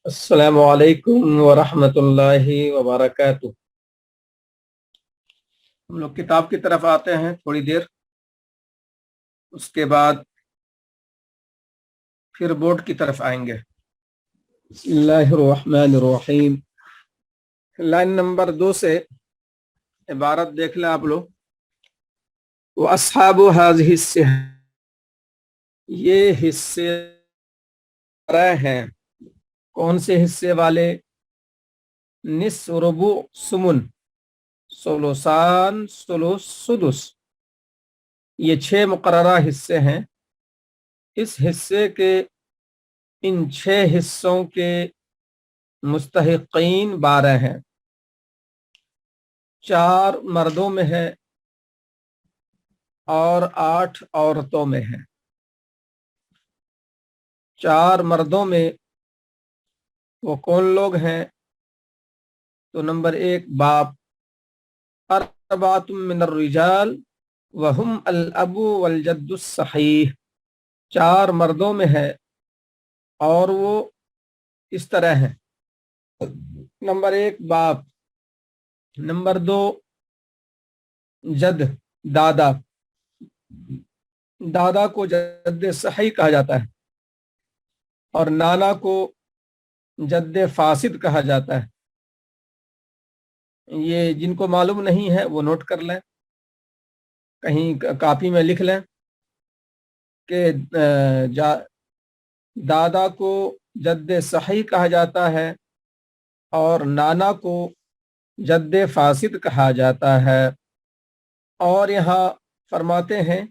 अस्सलामु अलैकुम वरहमतुल्लाहि वबरकातुह। हम लोग किताब की तरफ आते हैं थोड़ी देर, उसके बाद फिर बोर्ड की तरफ आएंगे। बिस्मिल्लाहिर्रहमानिर्रहीम। लाइन नंबर 2 से इबारत देख लें आप लोग। व अस्हाबु हाज़िहि सिह, ये हिस्से हैं। कौन से हिस्से वाले? निस, रुबु, सुमुन, सुलुसान, सुलुस, सुदुस, ये 6 मुकर्ररा हिस्से हैं। इस हिस्से के, इन 6 हिस्सों के मुस्तहिकीन 12 हैं। 4 मर्दों में है और 8 औरतों में है। 4 मर्दों में वो कौन लोग हैं? तो नंबर 1 बाप, अरबातुम मिनर रिजाल वहुम अल अबू वल जद्दुस सहीह। 4 मर्दों में है और वो इस तरह है। नंबर 1 बाप, नंबर 2 जद, दादा। दादा को जद्द सही कहा जाता है और नाना को जद्द फासिद कहा जाता है। ये जिनको मालूम नहीं है वो नोट कर लें, कहीं कॉपी में लिख लें कि दादा को जद्द सही कहा जाता है और नाना को जद्द फासिद कहा जाता है। और यहाँ फरमाते हैं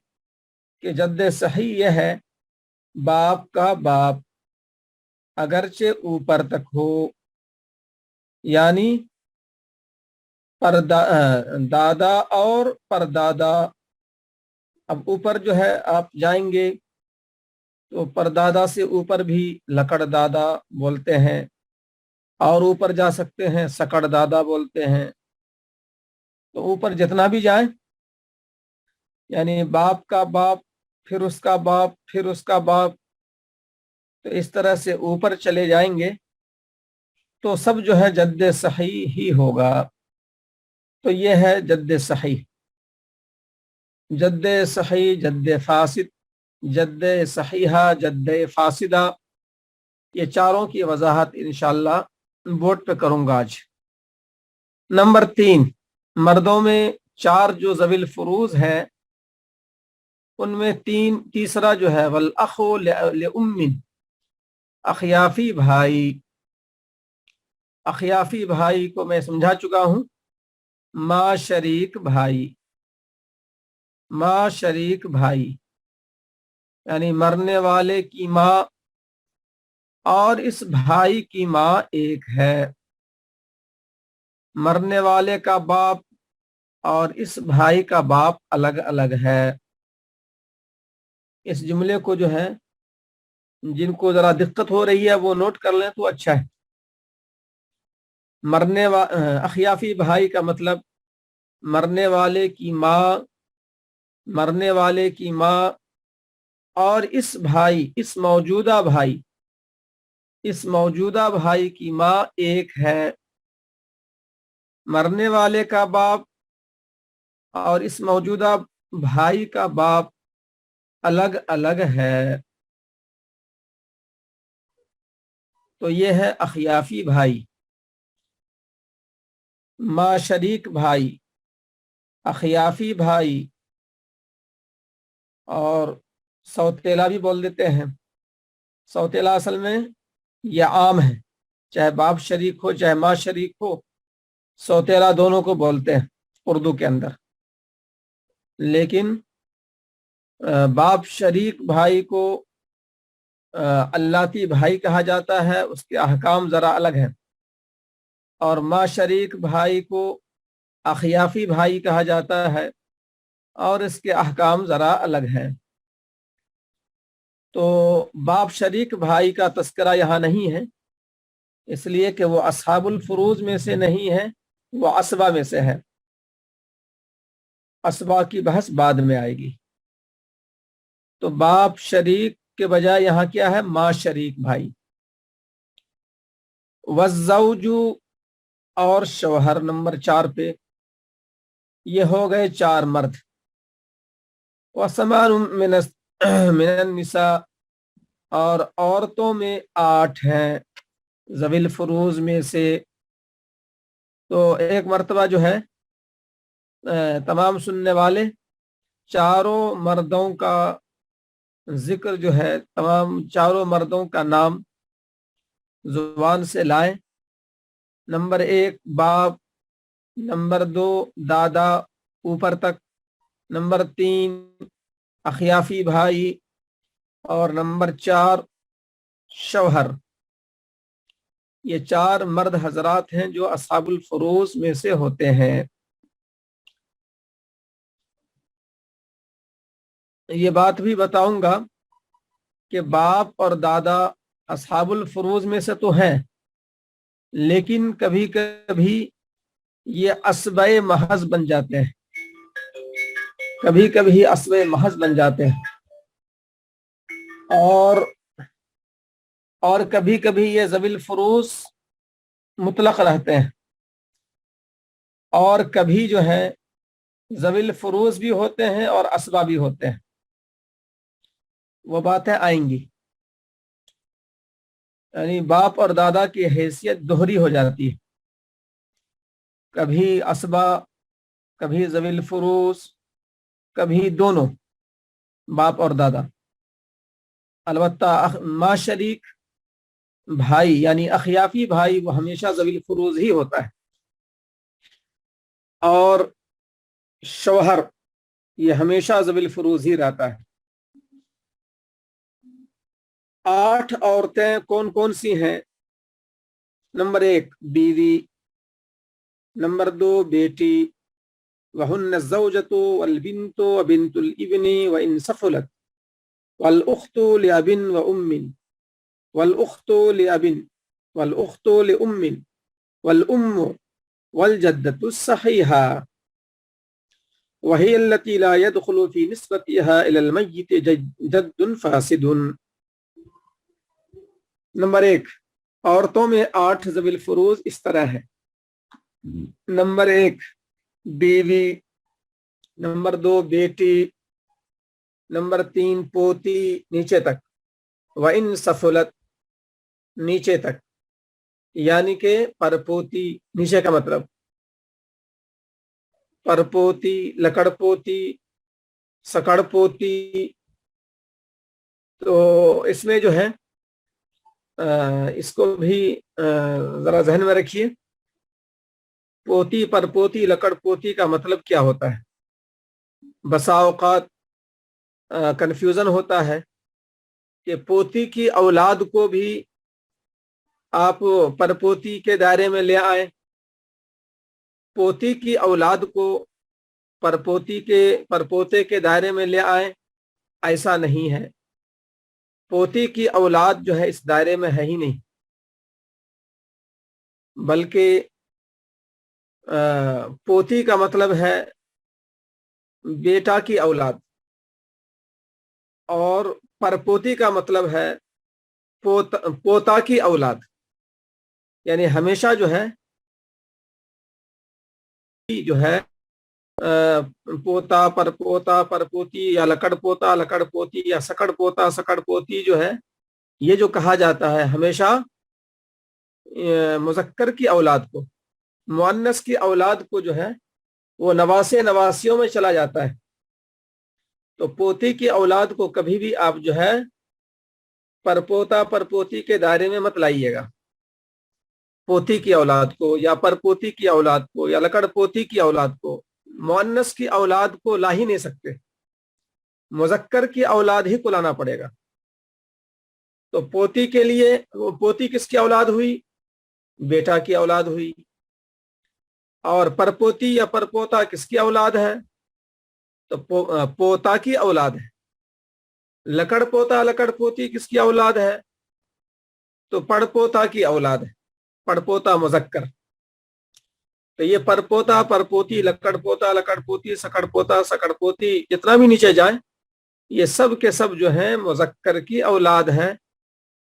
कि जद्द सही यह है, बाप का बाप अगरचे ऊपर तक हो, यानी दादा और परदादा। अब ऊपर जो है आप जाएंगे तो परदादा से ऊपर भी लकड़ दादा बोलते हैं और ऊपर जा सकते हैं सकड़ दादा बोलते हैं। तो ऊपर जितना भी जाए, यानी बाप का बाप, फिर उसका बाप, फिर उसका बाप, तो इस तरह से ऊपर चले जाएंगे तो सब जो है जद्द सही ही होगा। तो ये है जद्द सही। जद्द सही, जद्द फासिद, जद्द सहीहा, जद्द फासिदा, ये चारों की वजाहत इंशाअल्लाह बोर्ड पे करूंगा आज। नंबर 3, मर्दों में 4 जो ज़विल फुरूज हैं उनमें तीसरा जो है वल अखो ले उम्मिन, अखियाफी भाई। अखियाफी भाई को मैं समझा चुका हूं। माँ शरीक भाई, माँ शरीक भाई यानी मरने वाले की माँ और इस भाई की माँ एक है। मरने वाले का बाप और इस भाई का बाप अलग अलग है। इस जुमले को जो है, जिनको जरा दिक्कत हो रही है वो नोट कर लें तो अच्छा है। अखियाफी भाई का मतलब मरने वाले की माँ, मरने वाले की माँ और इस भाई, इस मौजूदा भाई, इस मौजूदा भाई की माँ एक है। मरने वाले का बाप और इस मौजूदा भाई का बाप अलग अलग है। तो ये है अखियाफी भाई। माँ शरीक भाई, अखियाफी भाई और सौतेला भी बोल देते हैं। सौतेला असल में यह आम है, चाहे बाप शरीक हो चाहे माँ शरीक हो, सौतेला दोनों को बोलते हैं उर्दू के अंदर। लेकिन बाप शरीक भाई को अल्लाती भाई कहा जाता है, उसके अहकाम ज़रा अलग हैं। और माँ शरीक भाई को अखियाफी भाई कहा जाता है और इसके अहकाम ज़रा अलग हैं। तो बाप शरीक भाई का तस्करा यहाँ नहीं है, इसलिए कि वो असहाबुल फुरूज में से नहीं है, वो असबा में से है। असबा की बहस बाद में आएगी। तो बाप शरीक के बजाय यहाँ क्या है? माँ शरीक भाई। वज़्ज़ौजु और शौहर नंबर 4 पे, ये हो गए 4 मर्द। वसमान मिनन निसा, और औरतों में 8 हैं ज़विल फुरूज में से। तो एक मर्तबा जो है तमाम सुनने वाले चारों मर्दों का जिक्र जो है, तमाम चारों मर्दों का नाम जुबान से लाए। नंबर 1 बाप, नंबर 2 दादा ऊपर तक, नंबर 3 अखियाफी भाई, और नंबर 4 शौहर। ये 4 मर्द हजरात हैं जो अस्हाबुल फुरूज में से होते हैं। ये बात भी बताऊंगा कि बाप और दादा अस्हाबुल फुरूज में से तो हैं, लेकिन कभी कभी ये असबे महज बन जाते हैं, कभी कभी असबे महज बन जाते हैं, और कभी कभी ये ज़विल फुरूज मुतलक रहते हैं, और कभी जो है ज़विल फुरूज भी होते हैं और असबा भी होते हैं। वो बातें आएंगी। यानी बाप और दादा की हैसियत दोहरी हो जाती है, कभी असबा, कभी ज़विल फुरूज, कभी दोनों बाप और दादा। अलबत्ता माँ शरीक भाई यानी अखियाफी भाई वो हमेशा ज़विल फुरूज ही होता है, और शौहर ये हमेशा ज़विल फुरूज ही रहता है। 8 औरतें कौन कौन सी हैं? नंबर 1 बीवी, नंबर 2 बेटी, वहुन्न ज़ौजतु वल बिन्तु व बिन्तुल इब्नि व इन सफुलत वल उख्तु लिअबिन व उम्मिन वल उख्तु लिअबिन वल उख्तु लिउम्मिन वल उम्मु वल जद्दतु सहीहा वहिय अल्लती ला यदखुलु फी निस्बतिहा इलल मय्यित जद्दुन फासिदुन। नंबर 1 औरतों में 8 ज़विल फुरूज इस तरह है। नंबर 1 बीवी, नंबर 2 बेटी, नंबर 3 पोती नीचे तक, व इन सफुलत नीचे तक, यानी कि परपोती। नीचे का मतलब परपोती, लकड़पोती, सकड़पोती। तो इसमें जो है इसको भी जरा जहन में रखिए। पोती, परपोती, लकड़पोती का मतलब क्या होता है? बसा औकात कंफ्यूजन होता है कि पोती की औलाद को भी आप परपोती के दायरे में ले आए, पोती की औलाद को परपोते के दायरे में ले आए, ऐसा नहीं है। पोती की औलाद जो है इस दायरे में है ही नहीं, बल्कि पोती का मतलब है बेटा की औलाद, और परपोती का मतलब है पोता की औलाद। यानी हमेशा जो है पोता, परपोता, परपोती, या लकड़ पोता, लकड़ पोती, या सकड़ पोता, सकड़ पोती जो है, ये जो कहा जाता है हमेशा मुज़क्कर की औलाद को, मुअन्नस की औलाद को जो है वो नवासे नवासियों में चला जाता है। तो पोती की औलाद को कभी भी आप जो है परपोता परपोती के दायरे में मत लाइएगा। पोती की औलाद को या परपोती की औलाद को या लकड़ पोती की औलाद को, मुअन्नस की औलाद को ला ही नहीं सकते, मुज़क्कर की औलाद ही को लाना पड़ेगा। तो पोती के लिए पोती किसकी औलाद हुई? बेटा की औलाद हुई। और परपोती या परपोता किसकी औलाद है? तो पोता की औलाद है। लकड़ पोता लकड़ पोती किसकी औलाद है? तो पड़पोता की औलाद है, पड़पोता मुज़क्कर। तो ये परपोता परपोती, लकड़ पोता लकड़ पोती, सकड़ पोता सकड़ पोती, जितना भी नीचे जाए ये सब के सब जो है मुज़क्कर की औलाद है,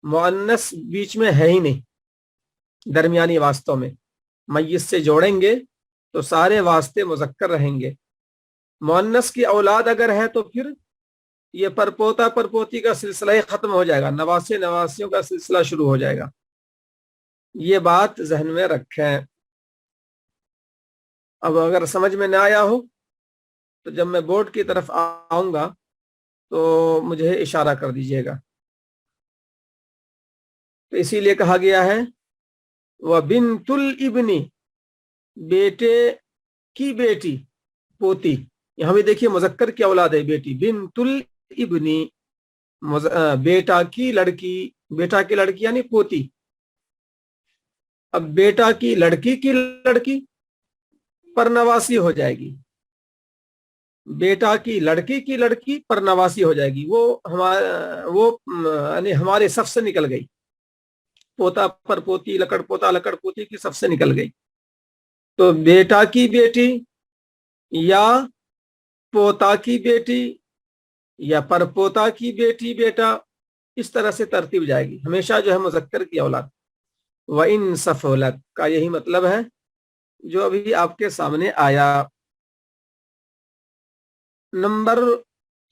मुअन्नस बीच में है ही नहीं। दरमियानी वास्तों में मैय्यत से जोड़ेंगे तो सारे वास्ते मुज़क्कर रहेंगे। मुअन्नस की औलाद अगर है तो फिर ये परपोता परपोती का सिलसिला ही खत्म हो जाएगा, नवासे नवासियों का सिलसिला शुरू हो जाएगा। ये बात जहन में रखें। अब अगर समझ में ना आया हो तो जब मैं बोर्ड की तरफ आऊंगा तो मुझे इशारा कर दीजिएगा। तो इसीलिए कहा गया है वह बिन्तुल इब्नी, बेटे की बेटी, पोती। यहां भी देखिए मुज़क्कर की औलाद है बेटी, बिन्तुल इब्नी, बेटा की लड़की, बेटा की लड़की यानी पोती। अब बेटा की लड़की परनवासी हो जाएगी, बेटा की लड़की परनवासी हो जाएगी। वो यानी हमारे सफ से निकल गई, पोता पर पोती, लकड़ पोता लकड़ पोती की सफ से निकल गई। तो बेटा की बेटी या पोता की बेटी या परपोता की बेटी बेटा, इस तरह से तरतीब जाएगी हमेशा जो है मुज़क्कर की औलाद। व इन सफलत का यही मतलब है जो अभी आपके सामने आया। नंबर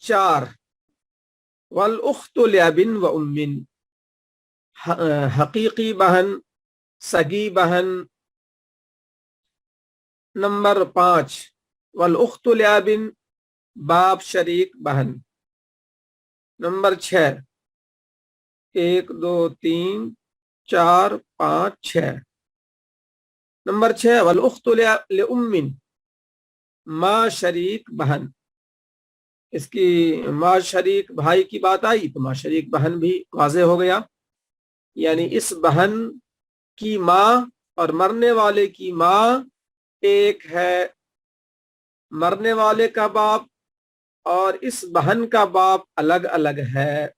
4, वल उख्तु लिअबिन व उम्मिन, हकीकी बहन, सगी बहन। नंबर 5, वल उख्तु लिअबिन, बाप शरीक बहन। नंबर 6, 1 2 3 4 5 6। नंबर 6, वल उख्तु लिउम्मिन, माँ शरीक बहन। इसकी माँ शरीक भाई की बात आई तो माँ शरीक बहन भी वाज़े हो गया, यानी इस बहन की माँ और मरने वाले की माँ एक है। मरने वाले का बाप और इस बहन का बाप अलग अलग है,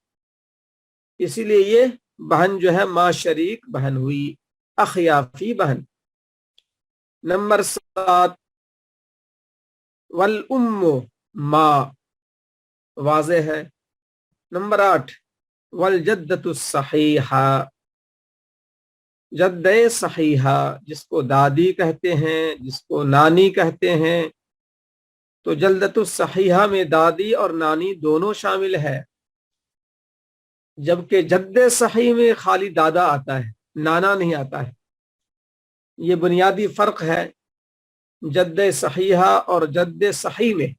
इसीलिए ये बहन जो है माँ शरीक बहन हुई, अखयाफी बहन। नंबर 7, वल उम्मु, माँ, वाज़े है। नंबर 8, वल जद्दतु सहीहा, जद्दे सहीहा, जिसको दादी कहते हैं, जिसको नानी कहते हैं। तो जल्दतु सहीहा में दादी और नानी दोनों शामिल है, जबकि जद्दे सही में खाली दादा आता है, नाना नहीं आता है। ये बुनियादी फर्क है जद्दे सहीहा और जद्दे सही में।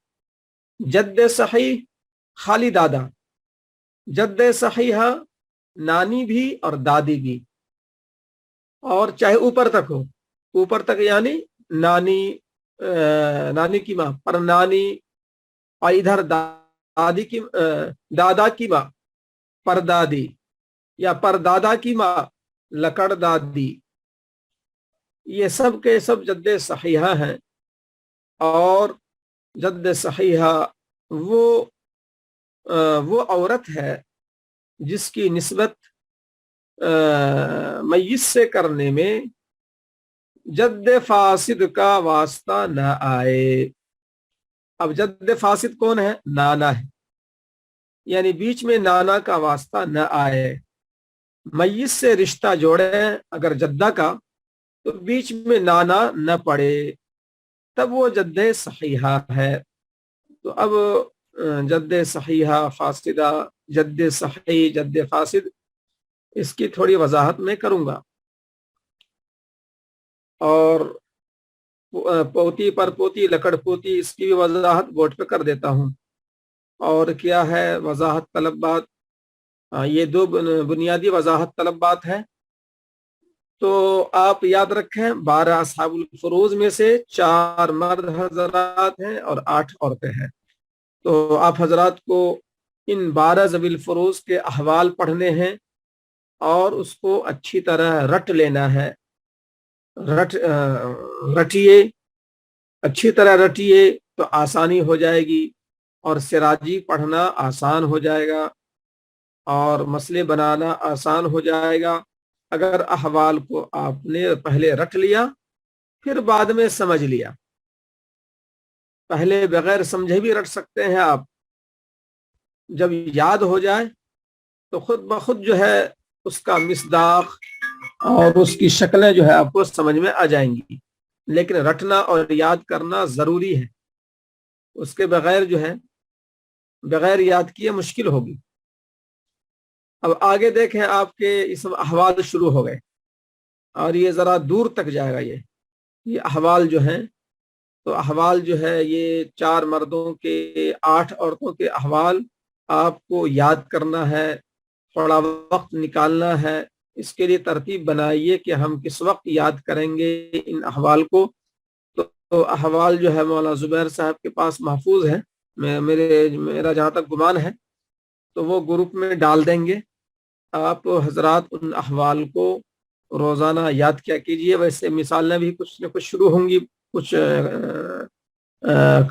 जद्दे सही खाली दादा, जद्दे सहीहा नानी भी और दादी भी, और चाहे ऊपर तक हो, ऊपर तक यानी नानी, नानी की माँ पर नानी, और इधर दादी की, दादा की माँ परदादी, या परदादा की माँ लकड़ दादी। ये सब के सब जद्दे सहीहा हैं। और जद्दे सहीहा वो औरत है जिसकी निस्बत मैय्यत से करने में जद्दे फासिद का वास्ता न आए। अब जद्दे फासिद कौन है? नाना है, यानी बीच में नाना का वास्ता न आए। मैय्यत से रिश्ता जोड़े अगर जद्दा का, तो बीच में नाना न पड़े, तब वो जद्दे सहीहा है। तो अब जद्दे सहीहा फासिदा, जद्दे सही, जद्दे फासिद, इसकी थोड़ी वजाहत मैं करूंगा। और पोती पर पोती लकड़ पोती, इसकी भी वजाहत बोर्ड पे कर देता हूं। और क्या है वजाहत तलब बात, ये 2 बुनियादी वजाहत तलब बात है। तो आप याद रखें 12 असहाबुल फुरूज में से 4 मर्द हजरात हैं और 8 औरतें हैं। तो आप हजरात को इन 12 ज़वील फुरूज के अहवाल पढ़ने हैं और उसको अच्छी तरह रट लेना है। रटिए, अच्छी तरह रटिए तो आसानी हो जाएगी, और सिराजी पढ़ना आसान हो जाएगा, और मसले बनाना आसान हो जाएगा अगर अहवाल को आपने पहले रट लिया फिर बाद में समझ लिया। पहले बगैर समझे भी रट सकते हैं आप, जब याद हो जाए तो खुद ब खुद जो है उसका मिसदाक اور اس کی شکلیں جو ہے آپ کو سمجھ میں آ جائیں گی، لیکن رٹنا اور یاد کرنا ضروری ہے، اس کے بغیر جو ہے بغیر یاد کیے مشکل ہوگی۔ اب آگے دیکھیں، آپ کے اسم احوال شروع ہو گئے اور یہ ذرا دور تک جائے گا۔ یہ احوال جو ہیں، تو احوال جو ہے یہ 4 مردوں کے 8 عورتوں کے احوال آپ کو یاد کرنا ہے، تھوڑا وقت نکالنا ہے۔ اس کے لیے ترتیب بنائیے کہ ہم کس وقت یاد کریں گے ان احوال کو۔ تو احوال جو ہے مولانا زبیر صاحب کے پاس محفوظ ہے، میرا جہاں تک گمان ہے، تو وہ گروپ میں ڈال دیں گے۔ آپ حضرات ان احوال کو روزانہ یاد کیا کیجئے۔ ویسے مثالیں بھی کچھ نہ کچھ شروع ہوں گی کچھ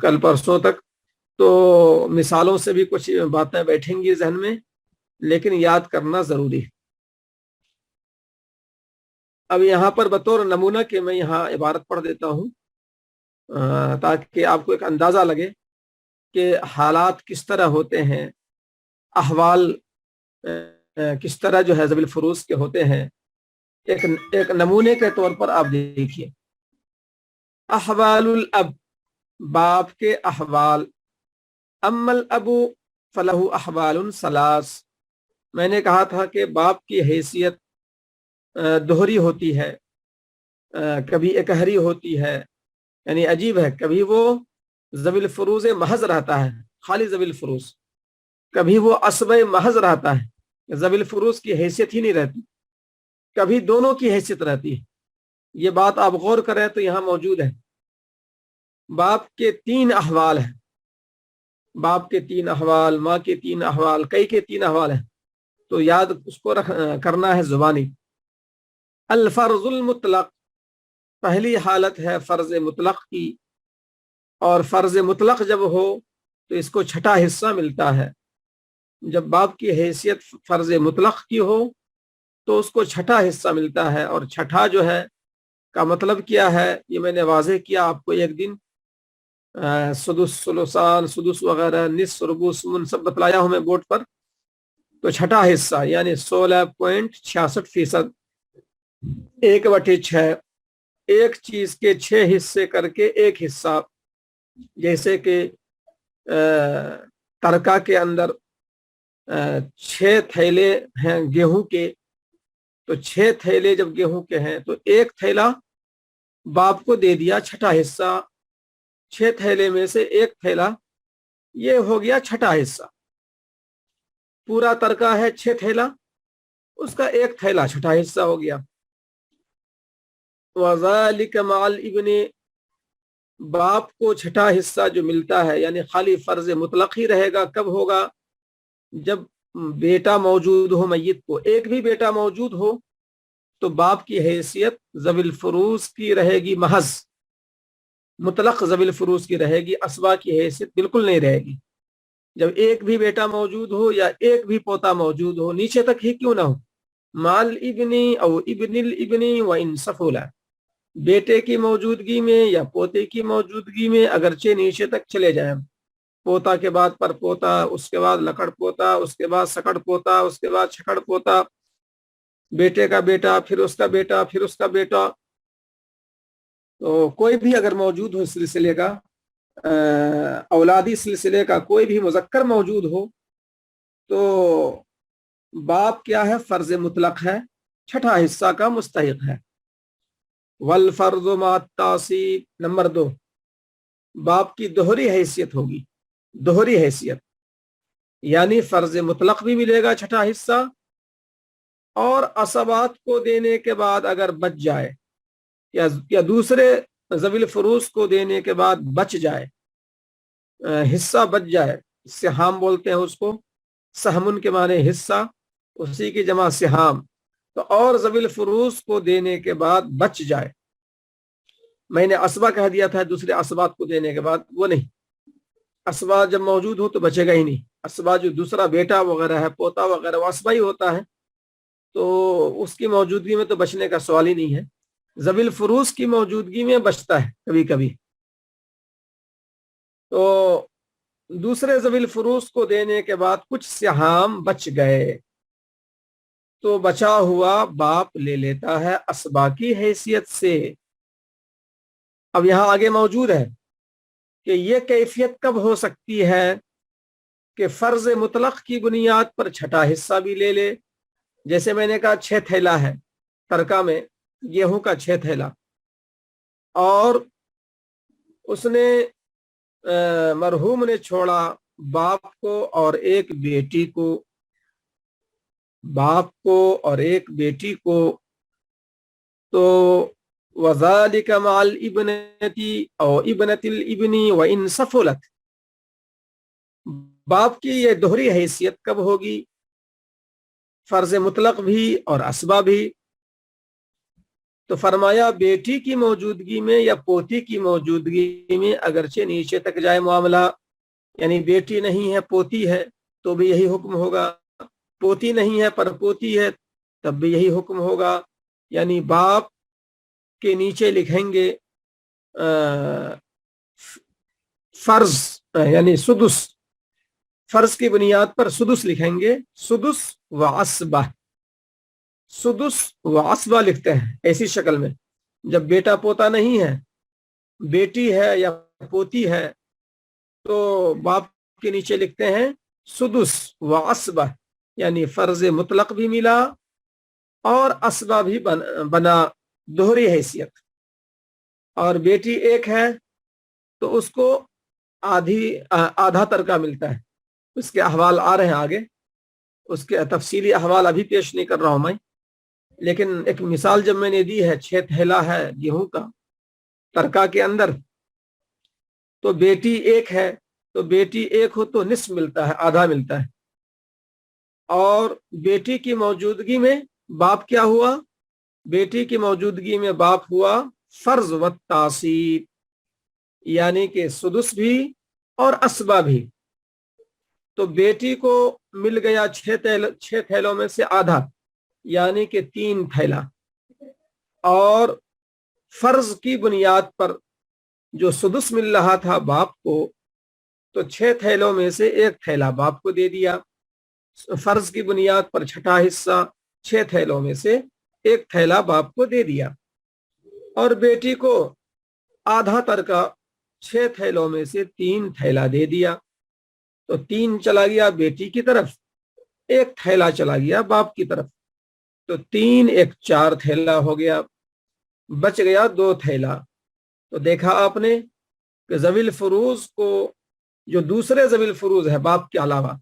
کل پرسوں تک، تو مثالوں سے بھی کچھ باتیں بیٹھیں گی ذہن میں، لیکن یاد کرنا ضروری ہے۔ اب یہاں پر بطور نمونہ کہ میں یہاں عبارت پڑھ دیتا ہوں تاکہ آپ کو ایک اندازہ لگے کہ حالات کس طرح ہوتے ہیں، احوال کس طرح جو ہے ذوی الفروز کے ہوتے ہیں۔ ایک نمونے کے طور پر آپ دیکھیے، احوال الاب، باپ کے احوال، اما الابو فلہ احوال ثلاث۔ میں نے کہا تھا کہ باپ کی حیثیت دوہری ہوتی ہے، کبھی اکہری ہوتی ہے، یعنی عجیب ہے، کبھی وہ ذوی الفروز محض رہتا ہے، خالی ذوی الفروز، کبھی وہ عصبہ محض رہتا ہے، ذوی الفروز کی حیثیت ہی نہیں رہتی، کبھی دونوں کی حیثیت رہتی ہے۔ یہ بات آپ غور کریں تو یہاں موجود ہے۔ باپ کے 3 احوال ہیں، باپ کے 3 احوال، ماں کے 3 احوال، کئی کے 3 احوال ہیں، تو یاد اس کو کرنا ہے زبانی۔ الفرض المطلق، پہلی حالت ہے فرض مطلق کی، اور فرض مطلق جب ہو تو اس کو چھٹا حصہ ملتا ہے۔ جب باپ کی حیثیت فرض مطلق کی ہو تو اس کو چھٹا حصہ ملتا ہے، اور چھٹا جو ہے کا مطلب کیا ہے یہ میں نے واضح کیا آپ کو ایک دن، سدس، ثلثان، سدس وغیرہ، نصف، ربع، ثمن سب بتلایا ہوں میں بورڈ پر۔ تو چھٹا حصہ یعنی 16.66%، 1/6، ایک چیز کے 6 حصے کر کے ایک حصہ۔ جیسے کہ ترکہ کے اندر 6 تھیلے ہیں گیہوں کے، تو 6 تھیلے جب گیہوں کے ہیں تو ایک تھیلا باپ کو دے دیا، چھٹا حصہ، 6 تھیلے میں سے ایک تھیلا، یہ ہو گیا چھٹا حصہ۔ پورا ترکہ ہے 6 تھیلا، اس کا ایک تھیلا چھٹا حصہ ہو گیا۔ وَذَلِكَ مَعَ الْإِبْنِ، باپ کو چھٹا حصہ جو ملتا ہے یعنی خالی فرض مطلق ہی رہے گا، کب ہوگا؟ جب بیٹا موجود ہو، میت کو ایک بھی بیٹا موجود ہو تو باپ کی حیثیت ذوی الفروز کی رہے گی محض، مطلق ذوی الفروز کی رہے گی، اسبا کی حیثیت بالکل نہیں رہے گی۔ جب ایک بھی بیٹا موجود ہو یا ایک بھی پوتا موجود ہو، نیچے تک ہی کیوں نہ ہو، مال ابنی او ابن الابنی و ان سفولا، بیٹے کی موجودگی میں یا پوتے کی موجودگی میں اگرچہ نیچے تک چلے جائیں، پوتا کے بعد پر پوتا، اس کے بعد لکڑ پوتا، اس کے بعد سکڑ پوتا، اس کے بعد چھکڑ پوتا، بیٹے کا بیٹا، پھر اس کا بیٹا، پھر اس کا بیٹا، تو کوئی بھی اگر موجود ہو سلسلے کا، اولادی سلسلے کا کوئی بھی مذکر موجود ہو تو باپ کیا ہے؟ فرض مطلق ہے، چھٹا حصہ کا مستحق ہے۔ والفرض مع التعصیب، نمبر 2، باپ کی دوہری حیثیت ہوگی، دوہری حیثیت، یعنی فرض مطلق بھی ملے گا چھٹا حصہ، اور عصبات کو دینے کے بعد اگر بچ جائے یا دوسرے ذوی الفروز کو دینے کے بعد بچ جائے، حصہ بچ جائے، سہام بولتے ہیں اس کو، سہمن کے معنی حصہ، اسی کی جمع سہام، تو اور ذوی الفروز کو دینے کے بعد بچ جائے، میں نے اسبا کہہ دیا تھا دوسرے اسبات کو دینے کے بعد، وہ نہیں، اسبا جب موجود ہو تو بچے گا ہی نہیں، اسبا جو دوسرا بیٹا وغیرہ ہے، پوتا وغیرہ، وہ اسبا ہی ہوتا ہے، تو اس کی موجودگی میں تو بچنے کا سوال ہی نہیں ہے۔ ذوی الفروز کی موجودگی میں بچتا ہے کبھی کبھی، تو دوسرے ذوی الفروز کو دینے کے بعد کچھ سہام بچ گئے तो बचा हुआ बाप ले लेता है असबा की हैसियत से। अब यहाँ आगे मौजूद है कि ये कैफियत कब हो सकती है कि फर्ज मुतलक की बुनियाद पर छठा हिस्सा भी ले ले। जैसे मैंने कहा 6 थैला है तरका में, गेहूं का 6 थैला, और उसने मरहूम ने छोड़ा बाप को और एक बेटी को, बाप को और एक बेटी को, तो वज़ालिका माल इब्नती और इब्नतिल इब्नी व इन सफुलत। बाप की ये दोहरी हैसियत कब होगी, फर्ज मुतलक भी और असबा भी। तो फरमाया बेटी की मौजूदगी में या पोती की मौजूदगी में अगरचे नीचे तक जाए मामला, यानी बेटी नहीं है पोती है तो भी यही हुक्म होगा, पोती नहीं है पर पोती है तब भी यही हुक्म होगा। यानी बाप के नीचे लिखेंगे फर्ज यानी सुदुस, फर्ज की बुनियाद पर सुदुस लिखेंगे, सुदुस व असबा, सुदुस व असबा लिखते हैं ऐसी शक्ल में। जब बेटा पोता नहीं है, बेटी है या पोती है, तो बाप के नीचे लिखते हैं सुदुस व असबा, यानी फर्ज मुतलक भी मिला और असबा भी बना, दोहरी हैसियत। और बेटी एक है तो उसको आधा तरका मिलता है। उसके अहवाल आ रहे हैं आगे, उसके तफसीली अहवाल अभी पेश नहीं कर रहा हूं मैं, लेकिन एक मिसाल जब मैंने दी है 6 थैला है गेहूं का तरका के अंदर, तो बेटी एक है, तो बेटी एक हो तो निस्फ मिलता है, आधा मिलता है। और बेटी की मौजूदगी में बाप क्या हुआ, बेटी की मौजूदगी में बाप हुआ फर्ज व तासीब, यानी कि सुदुस भी और असबा भी। तो बेटी को मिल गया 6 थैलों में से आधा, यानी कि 3 थैला, और फर्ज की बुनियाद पर जो सुदुस मिल रहा था बाप को, तो 6 थैलों में से 1 थैला बाप को दे दिया। फर्ज की बुनियाद पर छठा हिस्सा 6 थैलों में से 1 थैला बाप को दे दिया, और बेटी को आधा तरका 6 थैलों में से 3 थैला दे दिया। तो 3 चला गया बेटी की तरफ, 1 थैला चला गया बाप की तरफ, तो 3 1 4 थैला हो गया, बच गया 2 थैला। तो देखा आपने कि ज़विल फुरूज को, जो दूसरे ज़विल फुरूज है बाप के अलावा,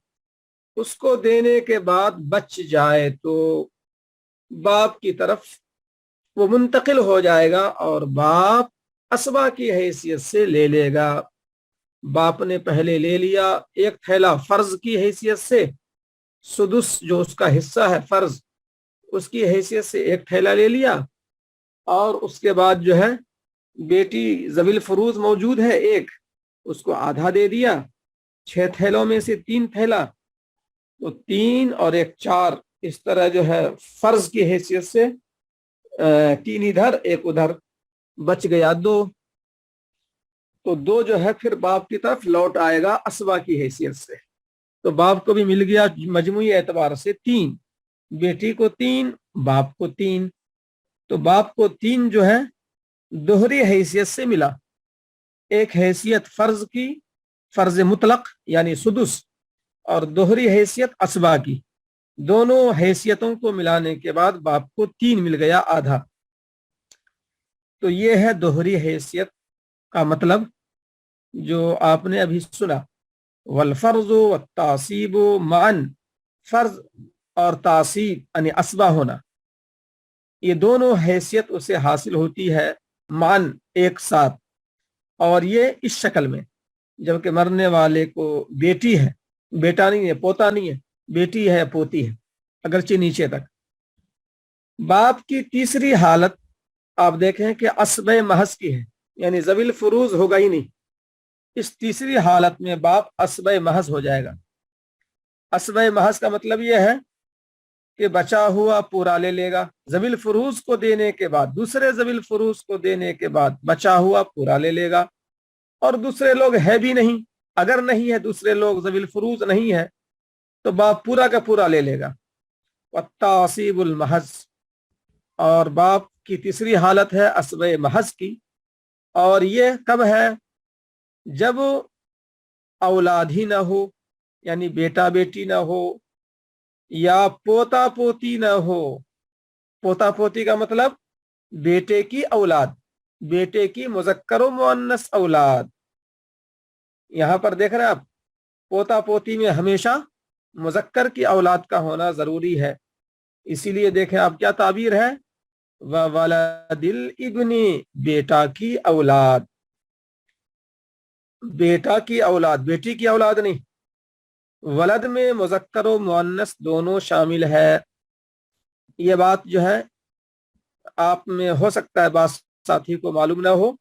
उसको देने के बाद बच जाए तो बाप की तरफ वो मुंतकिल हो जाएगा और बाप असबा की हैसियत से ले लेगा। बाप ने पहले ले लिया 1 थैला फर्ज की हैसियत से, सुदुस जो उसका हिस्सा है फर्ज, उसकी हैसियत से 1 थैला ले लिया, और उसके बाद जो है बेटी ज़विल फुरूज मौजूद है एक, उसको आधा दे दिया, 6 थैलों में से 3 थैला, तो 3 और 1 4, इस तरह जो है फर्ज की हैसियत से 3 इधर 1 उधर, बच गया 2। तो 2 जो है फिर बाप की तरफ लौट आएगा असबा की हैसियत से। तो बाप को भी मिल गया मजमूई एतबार से 3, बेटी को 3, बाप को 3। तो बाप को 3 जो है दोहरी हैसियत से मिला, एक हैसियत फर्ज की, फर्ज मुतलक यानी सुदुस, और दोहरी हैसियत असबा की। दोनों हैसियतों को मिलाने के बाद बाप को 3 मिल गया, आधा। तो ये है दोहरी हैसियत का मतलब जो आपने अभी सुना। वल फर्जो व तासीबो मान, फर्ज और तासीब यानी असबा होना, ये दोनों हैसियत उसे हासिल होती है मान एक साथ, और ये इस शक्ल में, जबकि मरने वाले को बेटी है, बेटा नहीं है, पोता नहीं है, बेटी है, पोती है, अगरचे नीचे तक। बाप की तीसरी हालत आप देखें कि असबे महज की है, यानी ज़विल फुरूज होगा ही नहीं। इस तीसरी हालत में बाप असबे महज हो जाएगा। असबे महज का मतलब यह है कि बचा हुआ पूरा ले लेगा, ज़विल फुरूज को देने के बाद, दूसरे ज़विल फुरूज को देने के बाद बचा हुआ पूरा ले लेगा। और दूसरे लोग है भी नहीं, अगर नहीं है दूसरे लोग, ज़विल फुरूज नहीं है, तो बाप पूरा का पूरा ले लेगा। वत्तासीबुल महज, और बाप की तीसरी हालत है अस्ब महज की। और ये कब है? जब औलाद ही ना हो, यानी बेटा बेटी ना हो, या पोता पोती ना हो। पोता पोती का मतलब बेटे की औलाद, बेटे की मुज़क्कर व मुअन्नस औलाद। यहां पर देख रहे हैं आप, पोता पोती में हमेशा मुज़क्कर की औलाद का होना जरूरी है। इसीलिए देखें आप क्या ताबीर है, व वलदिल इब्नी, बेटा की औलाद, बेटा की औलाद, बेटी की औलाद नहीं। वलद में मुज़क्कर व मुअन्नस दोनों शामिल है। ये बात जो है आप में हो सकता है बात साथी को मालूम ना हो।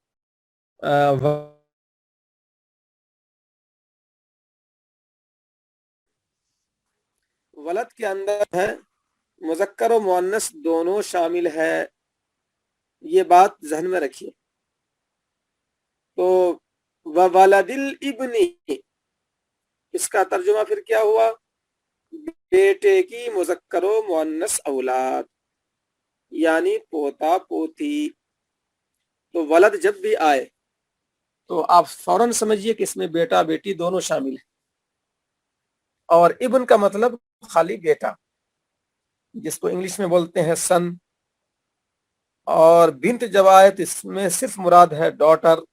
वलद के अंदर है मुज़क्कर व मुअन्नस दोनों शामिल है, ये बात जहन में रखिए। तो व वलदिल इब्नी, इसका तर्जुमा फिर क्या हुआ? बेटे की मुज़क्कर व मुअन्नस औलाद, यानी पोता पोती। तो वलद जब भी आए तो आप फौरन समझिए कि इसमें बेटा बेटी दोनों शामिल है। और इब्न का मतलब खाली बेटा, जिसको इंग्लिश में बोलते हैं सन। और बिन्त जब आए तो इसमें सिर्फ मुराद है डॉटर।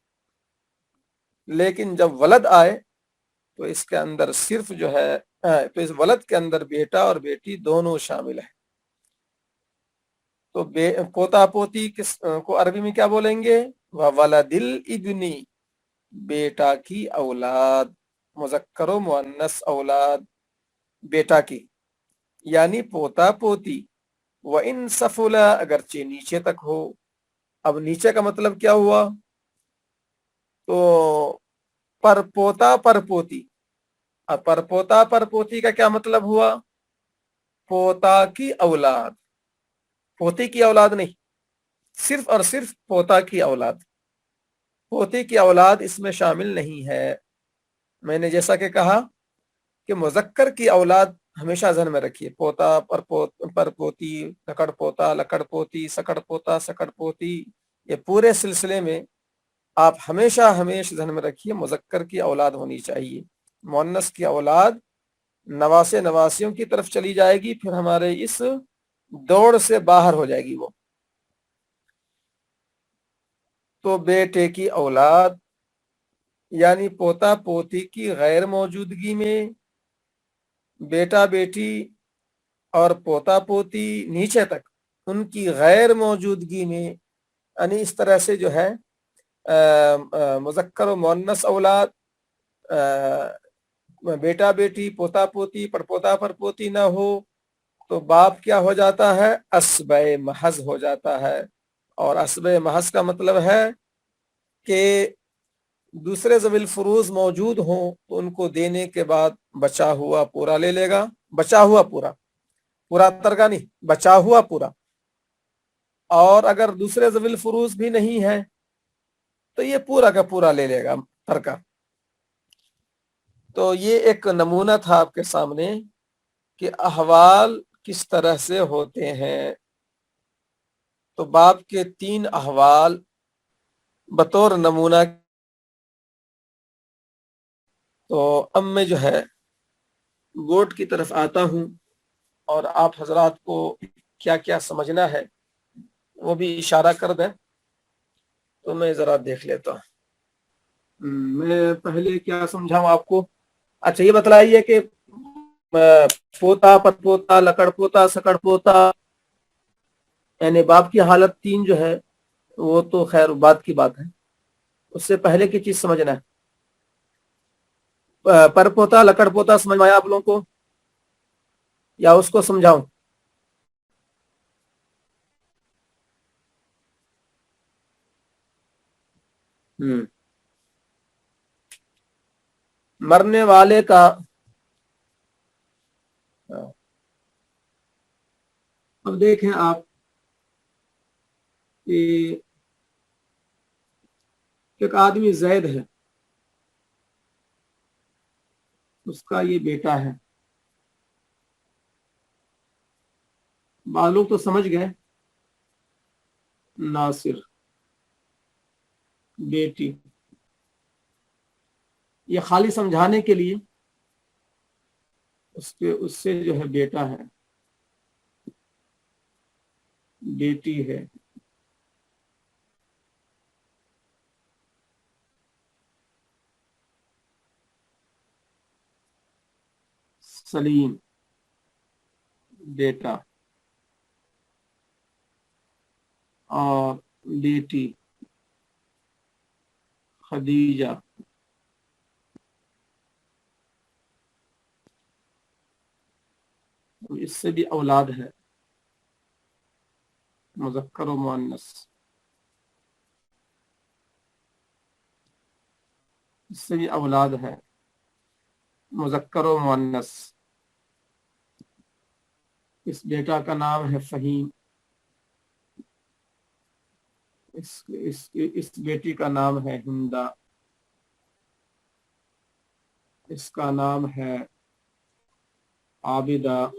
लेकिन जब वलद आए तो इसके अंदर सिर्फ जो है तो इस वलद के अंदर बेटा और बेटी दोनों शामिल है। तो पोता पोती किस को अरबी में क्या बोलेंगे? व वलदिल इब्नी, बेटा की औलाद, मुज़क्कर व मुअन्नस औलाद, बेटा की, यानी पोता पोती। व इन सफुला, अगरचे नीचे तक हो। अब नीचे का मतलब क्या हुआ? तो परपोता परपोती। अब परपोता परपोती का क्या मतलब हुआ? पोता की औलाद, पोती की औलाद नहीं, सिर्फ और सिर्फ पोता की औलाद। पोती की औलाद इसमें शामिल नहीं है। मैंने जैसा कि कहा कि मुज़क्कर की औलाद हमेशा ज़हन में रखिए, पोता परपोती, लकड़ पोता लकड़ पोती, सकड़ पोता सकड़ पोती। ये पूरे सिलसिले में आप हमेशा हमेशा ध्यान में रखिए मुज़क्कर की औलाद होनी चाहिए। मुअन्नस की औलाद नवासे नवासियों की तरफ चली जाएगी, फिर हमारे इस दौड़ से बाहर हो जाएगी वो। तो बेटे की औलाद यानी पोता पोती की गैर मौजूदगी में बेटा बेटी और पोता पोती नीचे तक उनकी गैर मौजूदगी में, यानी इस तरह से जो है मुज़क्कर व मुअन्नस औलाद, बेटा बेटी पोता पोती परपोता परपोती ना हो, तो बाप क्या हो जाता है? अस्बे महज हो जाता है। और अस्बे महज का मतलब है कि दूसरे ज़विल फुरूज मौजूद हों तो उनको देने के बाद बचा हुआ पूरा ले लेगा। बचा हुआ पूरा, पूरा तरका नहीं, बचा हुआ पूरा। और अगर दूसरे ज़विल फुरूज भी नहीं है तो ये पूरा का पूरा ले लेगा तरका। तो ये एक नमूना था आपके सामने कि अहवाल किस तरह से होते हैं। तो बाप के 3 अहवाल बतौर नमूना। तो अब मैं जो है बोर्ड की तरफ आता हूं और आप हजरात को क्या क्या समझना है वो भी इशारा कर दें तो मैं जरा देख लेता हूं। मैं पहले क्या समझाऊं आपको? अच्छा, ये बतलाइए कि पोता परपोता लकड़ पोता सकड़ पोता, यानी बाप की हालत 3 जो है वो तो खैर बात की बात है। उससे पहले की चीज समझना है। परपोता लकड़ पोता समझ में आया आप लोगों को, या उसको समझाऊं? हम्म मरने वाले का, अब देखें आप कि एक आदमी जैद है, उसका ये बेटा है। बाद लोग तो समझ गए। नासिर बेटी, ये खाली समझाने के लिए उससे जो है बेटा है, बेटी है। सलीम बेटा और बेटी खदीजा, इससे भी औलाद है, मुज़क्कर व मुअन्नस, इससे भी औलाद है, मुज़क्कर व मुअन्नस। इस बेटा का नाम है फहीम, इस बेटी का नाम है हिंदा, इसका नाम है आबिदा।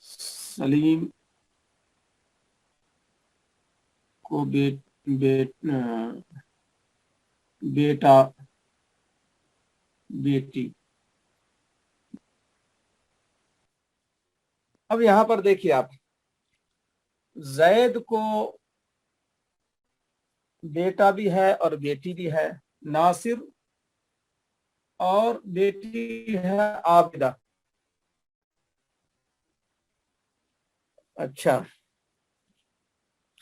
सलीम को बेटा बेटी। अब यहां पर देखिए आप, जैद को बेटा भी है और बेटी भी है, नासिर और बेटी है आबिदा। अच्छा,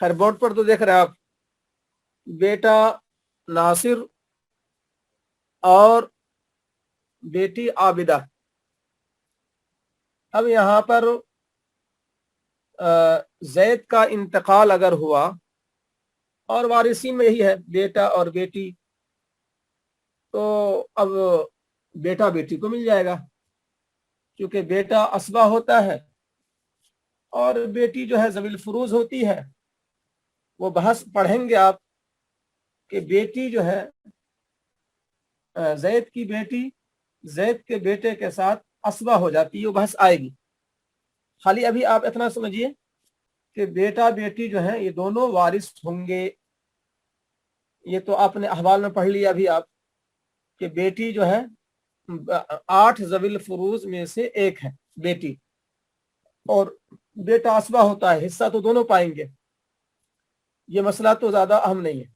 खैर बोर्ड पर तो देख रहे हैं आप, बेटा नासिर और बेटी आबिदा। अब यहाँ पर जैद का इंतकाल अगर हुआ और वारिसीन में यही है बेटा और बेटी, तो अब बेटा बेटी को मिल जाएगा, क्योंकि बेटा असबा होता है और बेटी जो है ज़वील फुरूज होती है। वो बहस पढ़ेंगे आप कि बेटी जो है जैद की बेटी जैद के बेटे के साथ असबा हो जाती है, वो बहस आएगी। खाली अभी आप इतना समझिए कि बेटा बेटी जो है ये दोनों वारिस होंगे। ये तो आपने अहवाल में पढ़ लिया अभी आप कि बेटी जो है 8 ज़वील फुरूज में से एक है बेटी, और बेटा असबा होता है, हिस्सा तो दोनों पाएंगे। ये मसला तो ज्यादा अहम नहीं है।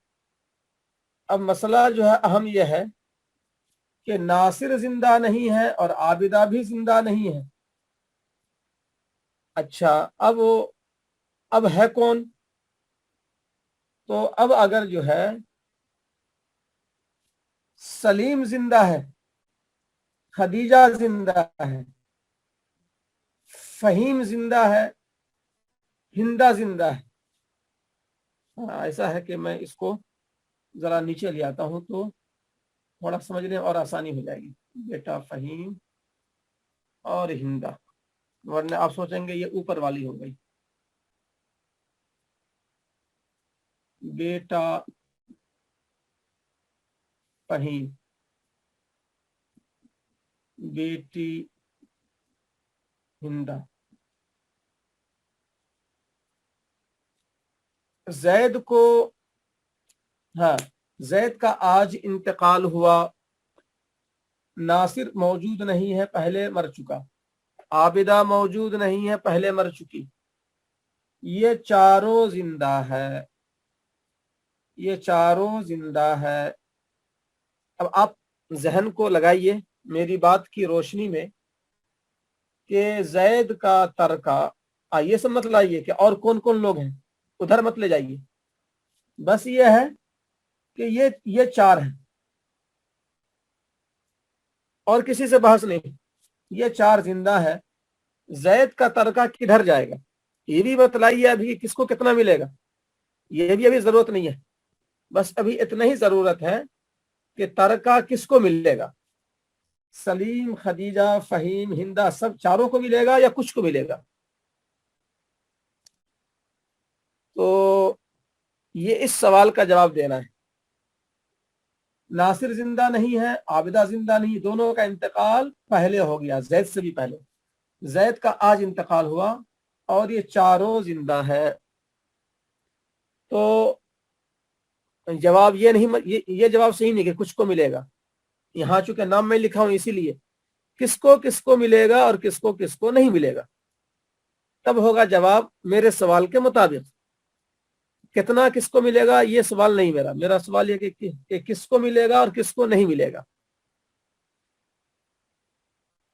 अब मसला जो है अहम यह है कि नासिर जिंदा नहीं है और आबिदा भी जिंदा नहीं है। अच्छा, अब है कौन? तो अब अगर जो है सलीम जिंदा है, खदीजा जिंदा है, फहीम जिंदा है, हिंदा जिंदा है। ऐसा है कि मैं इसको जरा नीचे ले आता हूं तो थोड़ा समझने और आसानी हो जाएगी। बेटा फहीम और हिंदा, वरना आप सोचेंगे ये ऊपर वाली हो गई। बेटा फहीम, बेटी हिंदा। जैद को, हाँ, जैद का आज इंतकाल हुआ, नासिर मौजूद नहीं है, पहले मर चुका, आबिदा मौजूद नहीं है, पहले मर चुकी, ये चारों जिंदा है, ये चारों जिंदा है। अब आप जहन को लगाइए मेरी बात की रोशनी में कि जैद का तरका, ये सब मत लाइए कि और कौन कौन लोग हैं, उधर मत ले जाइए। बस ये है कि ये 4 हैं और किसी से बहस नहीं, ये 4 जिंदा है। जैद का तरका किधर जाएगा ये भी बतलाइए अभी, किसको कितना मिलेगा, ये भी अभी जरूरत नहीं है। बस अभी इतना ही जरूरत है कि तरका किसको मिलेगा, सलीम, खदीजा, फहीम, हिंदा, सब चारों को मिलेगा या कुछ को मिलेगा। तो ये इस सवाल का जवाब देना है। नासिर जिंदा नहीं है, आबिदा जिंदा नहीं, दोनों का इंतकाल पहले हो गया, जैद से भी पहले। जैद का आज इंतकाल हुआ और ये चारों जिंदा है। तो जवाब ये नहीं, ये जवाब सही नहीं कि कुछ को मिलेगा। यहाँ चूंकि नाम में लिखा हूं इसीलिए किसको किसको मिलेगा और किसको किसको नहीं मिलेगा, तब होगा जवाब मेरे सवाल के मुताबिक। कितना किसको मिलेगा ये सवाल नहीं मेरा, मेरा सवाल ये कि किसको मिलेगा और किसको नहीं मिलेगा।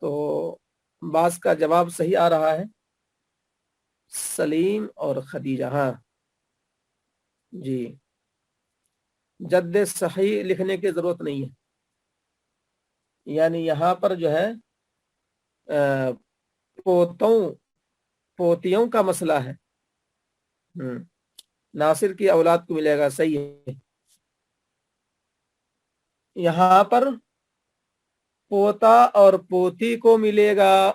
तो बास का जवाब सही आ रहा है, सलीम और खदीजा। हाँ जी, जद्द सही लिखने की जरूरत नहीं है, यानी यहाँ पर जो है पोतों पोतियों का मसला है। नासिर की औलाद को मिलेगा, सही है। यहाँ पर पोता और पोती को मिलेगा,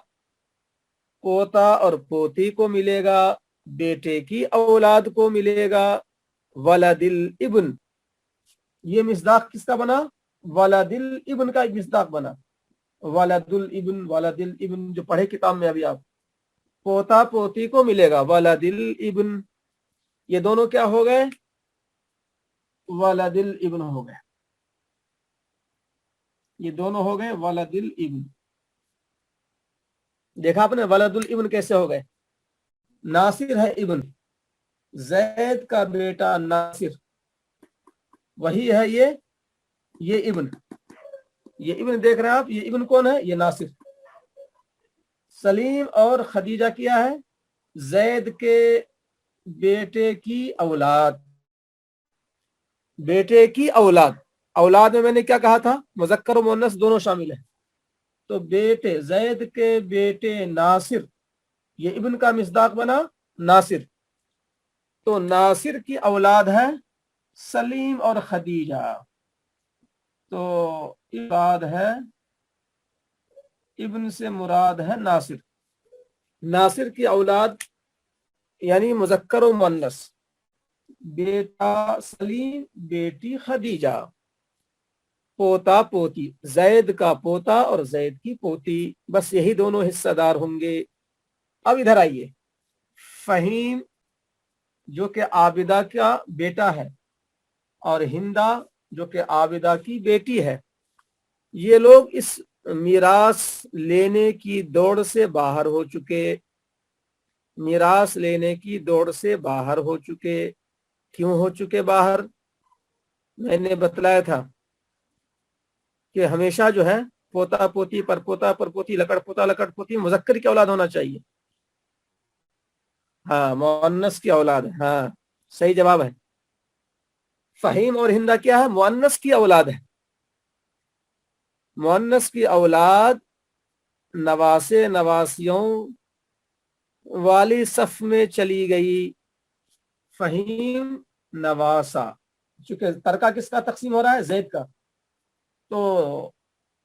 पोता और पोती को मिलेगा, बेटे की औलाद को मिलेगा, वलदिल इब्न। ये मिसदाक किसका बना? वलदिल इब्न का मिसदाक बना। वलदुल इब्न, वलदिल इब्न जो पढ़े किताब में अभी आप, पोता पोती को मिलेगा वलदिल इब्न, ये दोनों क्या हो गए? वलदिल इब्न हो गए, ये दोनों हो गए वलदिल इब्न। देखा आपने वलदुल इब्न कैसे हो गए? नासिर है इब्न, जैद का बेटा नासिर, वही है ये इब्न। ये इब्न देख रहे हैं आप, ये इब्न कौन है? ये नासिर। सलीम और खदीजा क्या है? जैद के बेटे की औलाद, बेटे की औलाद। औलाद में मैंने क्या कहा था? मुज़क्कर और मुअन्नस दोनों शामिल है। तो बेटे, जैद के बेटे नासिर, ये इब्न का मिसदाक बना नासिर। तो नासिर की औलाद है सलीम और खदीजा। तो औलाद है, इब्न से मुराद है नासिर। नासिर की औलाद यानी मुज़क्कर और मुअन्नस, बेटा सलीम, बेटी खदीजा, पोता पोती, जैद का पोता और जैद की पोती, बस यही दोनों हिस्सेदार होंगे। अब इधर आइए, फहीम जो कि आबिदा का बेटा है और हिंदा जो कि आबिदा की बेटी है, ये लोग इस मीरास लेने की दौड़ से बाहर हो चुके, मीरास लेने की दौड़ से बाहर हो चुके। क्यों हो चुके बाहर? मैंने बतलाया था कि हमेशा जो है पोता पोती, परपोता परपोती, लकड़ पोता लकड़ पोती मुज़क्कर की औलाद होना चाहिए। हाँ, मुअन्नस की औलाद है। हाँ सही जवाब है। फहीम और हिंदा क्या है? मुअन्नस की औलाद है। मुअन्नस की औलाद नवासे नवासियों वाली सफ में चली गई। फहीम नवासा, चूंकि तरका किसका तकसीम हो रहा है? जैद का। तो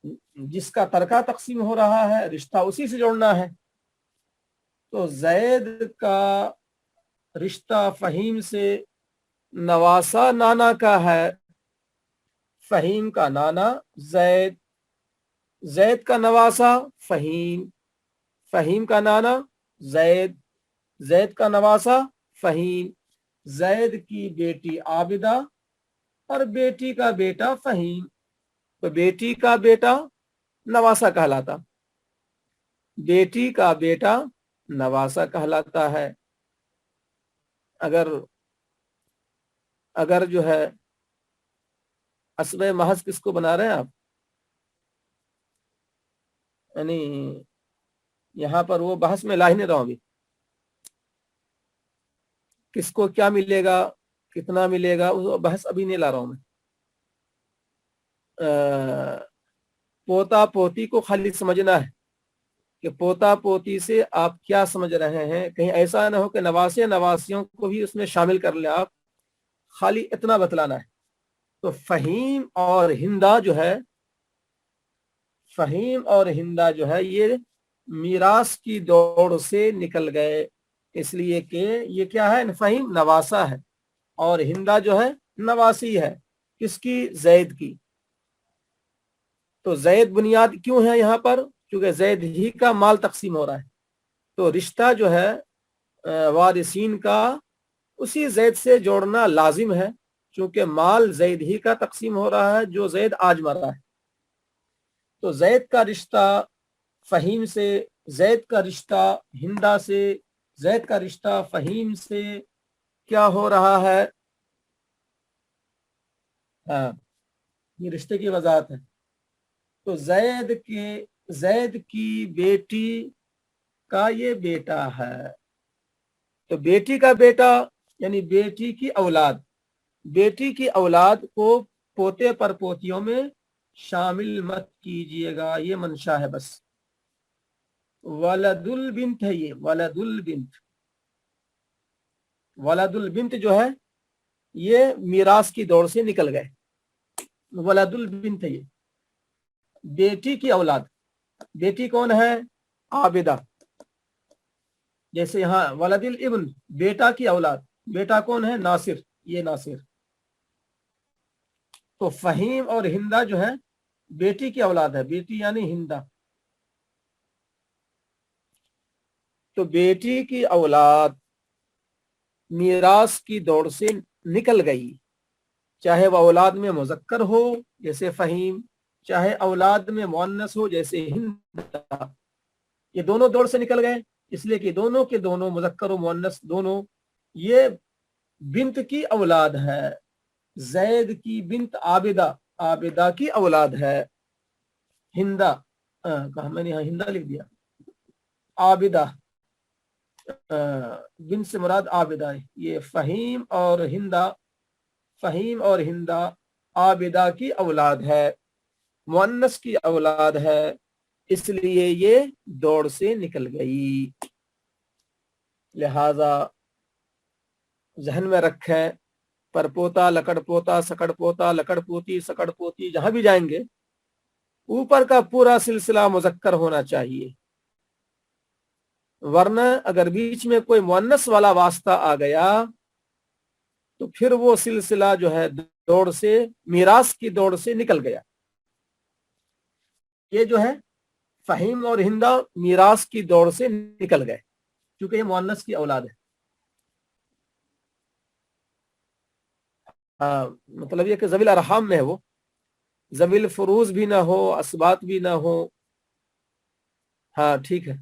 जिसका तरका तकसीम हो रहा है रिश्ता उसी से जोड़ना है। तो जैद का रिश्ता फहीम से नवासा नाना का है। फहीम का नाना जैद, जैद का नवासा फहीम, फहीम का नाना जैद, जैद का नवासा फहीम, जैद की बेटी आबिदा और बेटी का बेटा फहीम। तो बेटी का बेटा नवासा कहलाता, बेटी का बेटा नवासा कहलाता है। अगर अगर जो है अस्बे महज किसको बना रहे हैं आप? यानी यहाँ पर वो बहस में ला ही नहीं रहा हूं अभी, किसको क्या मिलेगा, कितना मिलेगा, वो बहस अभी नहीं ला रहा हूं मैं। पोता पोती को खाली समझना है कि पोता पोती से आप क्या समझ रहे हैं, कहीं ऐसा ना हो कि नवासे नवासियों को भी उसमें शामिल कर ले आप, खाली इतना बतलाना है। तो फहीम और हिंदा जो है, फहीम और हिंदा जो है ये मीरास की दौड़ से निकल गए, इसलिए कि ये क्या है? फहीम नवासा है और हिंदा जो है नवासी है। किसकी? जैद की। तो जैद बुनियाद क्यों है यहाँ पर? क्योंकि जैद ही का माल तकसीम हो रहा है। تو رشتہ جو ہے وارثین کا اسی زید سے جوڑنا لازم ہے، چونکہ مال زید ہی کا تقسیم ہو رہا ہے جو زید آج مرا ہے۔ تو زید کا رشتہ فہیم سے، زید کا رشتہ ہندا سے، زید کا رشتہ فہیم سے کیا ہو رہا ہے؟ ہاں، یہ رشتے کی وضاحت ہے۔ تو زید کی بیٹی کا یہ بیٹا ہے، تو بیٹی کا بیٹا یعنی بیٹی کی اولاد، بیٹی کی اولاد کو پوتے پر پوتیوں میں شامل مت کیجئے گا، یہ منشا ہے بس۔ ولد البنت ہے، یہ ولد البنت، ولد البنت جو ہے یہ میراث کی دوڑ سے نکل گئے۔ ولد البنت ہے یہ بیٹی کی اولاد، بیٹی کون ہے؟ عابدہ۔ جیسے یہاں ولد الابن بیٹا کی اولاد، بیٹا کون ہے؟ ناصر، یہ ناصر۔ تو فہیم اور ہندا جو ہے بیٹی کی اولاد ہے، بیٹی یعنی ہندا۔ تو بیٹی کی اولاد میراث کی دوڑ سے نکل گئی، چاہے وہ اولاد میں مذکر ہو جیسے فہیم، چاہے اولاد میں مؤنث ہو جیسے ہندا، یہ دونوں دوڑ سے نکل گئے، اس لیے کہ دونوں کے دونوں مذکر و مؤنث دونوں یہ بنت کی اولاد ہے۔ زید کی بنت عابدہ، عابدہ کی اولاد ہے۔ ہندا کہا میں نے یہاں ہندا لکھ دیا، عابدہ بنت سے مراد عابدہ ہے۔ یہ فہیم اور ہندا عابدہ کی اولاد ہے، مؤنث کی اولاد ہے، اس لیے یہ دوڑ سے نکل گئی۔ لہذا ذہن میں رکھیں، پر پوتا، لکڑ پوتا، سکڑ پوتا، لکڑ پوتی، سکڑ پوتی، جہاں بھی جائیں گے اوپر کا پورا سلسلہ مذکر ہونا چاہیے، ورنہ اگر بیچ میں کوئی مؤنث والا واسطہ آ گیا تو پھر وہ سلسلہ جو ہے دوڑ سے، میراث کی دوڑ سے نکل گیا۔ یہ جو ہے فہیم اور ہندا میراث کی دوڑ سے نکل گئے کیونکہ یہ مؤنث کی اولاد ہے۔ مطلب یہ کہ ذوی الارحام میں ہے، وہ ذوی الفروز بھی نہ ہو، اسبات بھی نہ ہو۔ ہاں ٹھیک ہے،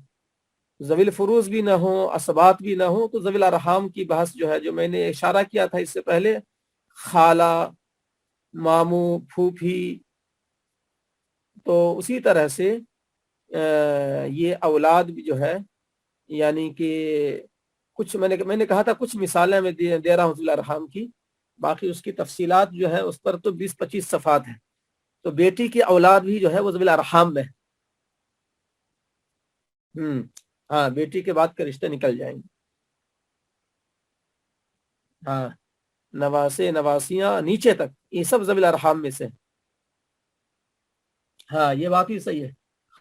ذوی الفروز بھی نہ ہو، اسبات بھی نہ ہو، تو ذوی الارحام کی بحث جو ہے، جو میں نے اشارہ کیا تھا اس سے پہلے، خالہ، ماموں، پھوپھی، تو اسی طرح سے یہ اولاد بھی جو ہے، یعنی کہ کچھ میں نے کہا تھا کچھ مثالیں میں دے رہا ہوں ذوی الارحام کی، باقی اس کی تفصیلات جو ہے اس پر تو 20-25 صفحات ہیں۔ تو بیٹی کی اولاد بھی جو ہے وہ ذوی الارحام میں، ہاں بیٹی کے بعد کے رشتے نکل جائیں گے۔ ہاں نواسے، نواسیاں نیچے تک، یہ سب ذوی الارحام میں سے۔ ہاں یہ بات ہی صحیح ہے۔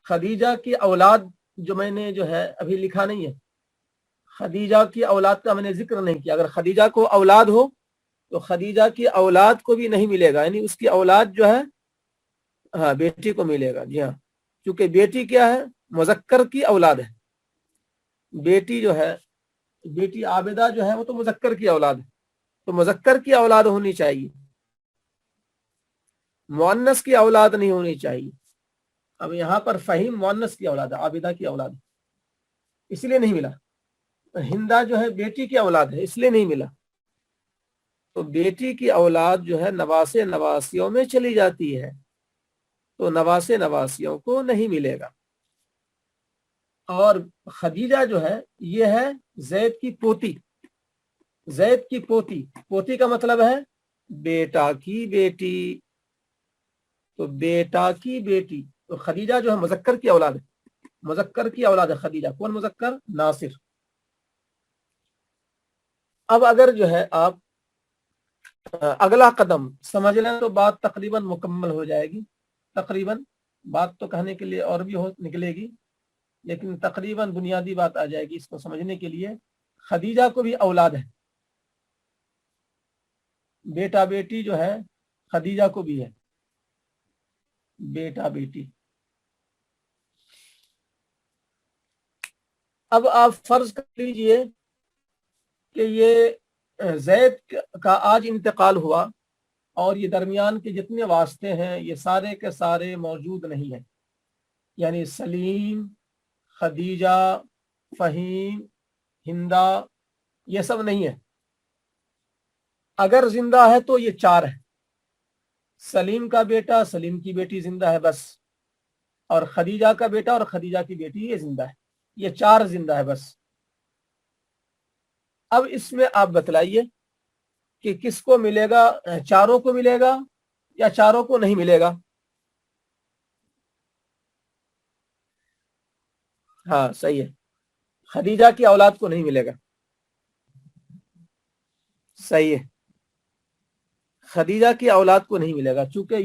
خدیجہ کی اولاد جو میں نے جو ہے ابھی لکھا نہیں ہے، خدیجہ کی اولاد کا میں نے ذکر نہیں کیا۔ اگر خدیجہ کو اولاد ہو تو خدیجہ کی اولاد کو بھی نہیں ملے گا، یعنی اس کی اولاد جو ہے ہاں بیٹی کو ملے گا، جی ہاں، کیونکہ بیٹی کیا ہے؟ مذکر کی اولاد ہے۔ بیٹی جو ہے، بیٹی عابدہ جو ہے وہ تو مذکر کی اولاد ہے، تو مذکر کی اولاد ہونی چاہیے، مؤنث کی اولاد نہیں ہونی چاہیے۔ اب یہاں پر فہیم مؤنث کی اولاد ہے، عابدہ کی اولاد ہے، اس لیے نہیں ملا۔ ہندا جو ہے بیٹی کی اولاد ہے، اس لیے نہیں ملا۔ تو بیٹی کی اولاد جو ہے نواسے نواسیوں میں چلی جاتی ہے، تو نواسے نواسیوں کو نہیں ملے گا۔ اور خدیجہ جو ہے یہ ہے زید کی پوتی، زید کی پوتی، پوتی کا مطلب ہے بیٹا کی بیٹی، تو بیٹا کی بیٹی، تو خدیجہ جو ہے مذکر کی اولاد ہے، مذکر کی اولاد ہے خدیجہ۔ کون مذکر؟ ناصر۔ اب اگر جو ہے آپ اگلا قدم سمجھ لیں تو بات تقریباً مکمل ہو جائے گی۔ تقریباً بات تو کہنے کے لیے اور بھی نکلے گی، لیکن تقریباً بنیادی بات آ جائے گی اس کو سمجھنے کے لیے۔ خدیجہ کو بھی اولاد ہے، بیٹا بیٹی جو ہے خدیجہ کو بھی ہے، بیٹا بیٹی۔ अब आप फर्ज कर लीजिए कि ये जैद का आज इंतकाल हुआ और ये दरमियान के जितने वास्ते हैं ये सारे के सारे मौजूद नहीं हैं, यानी सलीम, खदीजा, फहीम, हिंदा, ये सब नहीं है। अगर जिंदा है तो ये चार है, सलीम का बेटा, सलीम की बेटी जिंदा है बस, और खदीजा का बेटा और खदीजा की बेटी ये जिंदा है, ये चार जिंदा है बस। अब इसमें आप बतलाइए कि किसको मिलेगा, चारों को मिलेगा या चारों को नहीं मिलेगा। हाँ सही है, खदीजा की औलाद को नहीं मिलेगा, सही है, खदीजा की औलाद को नहीं मिलेगा, चूंकि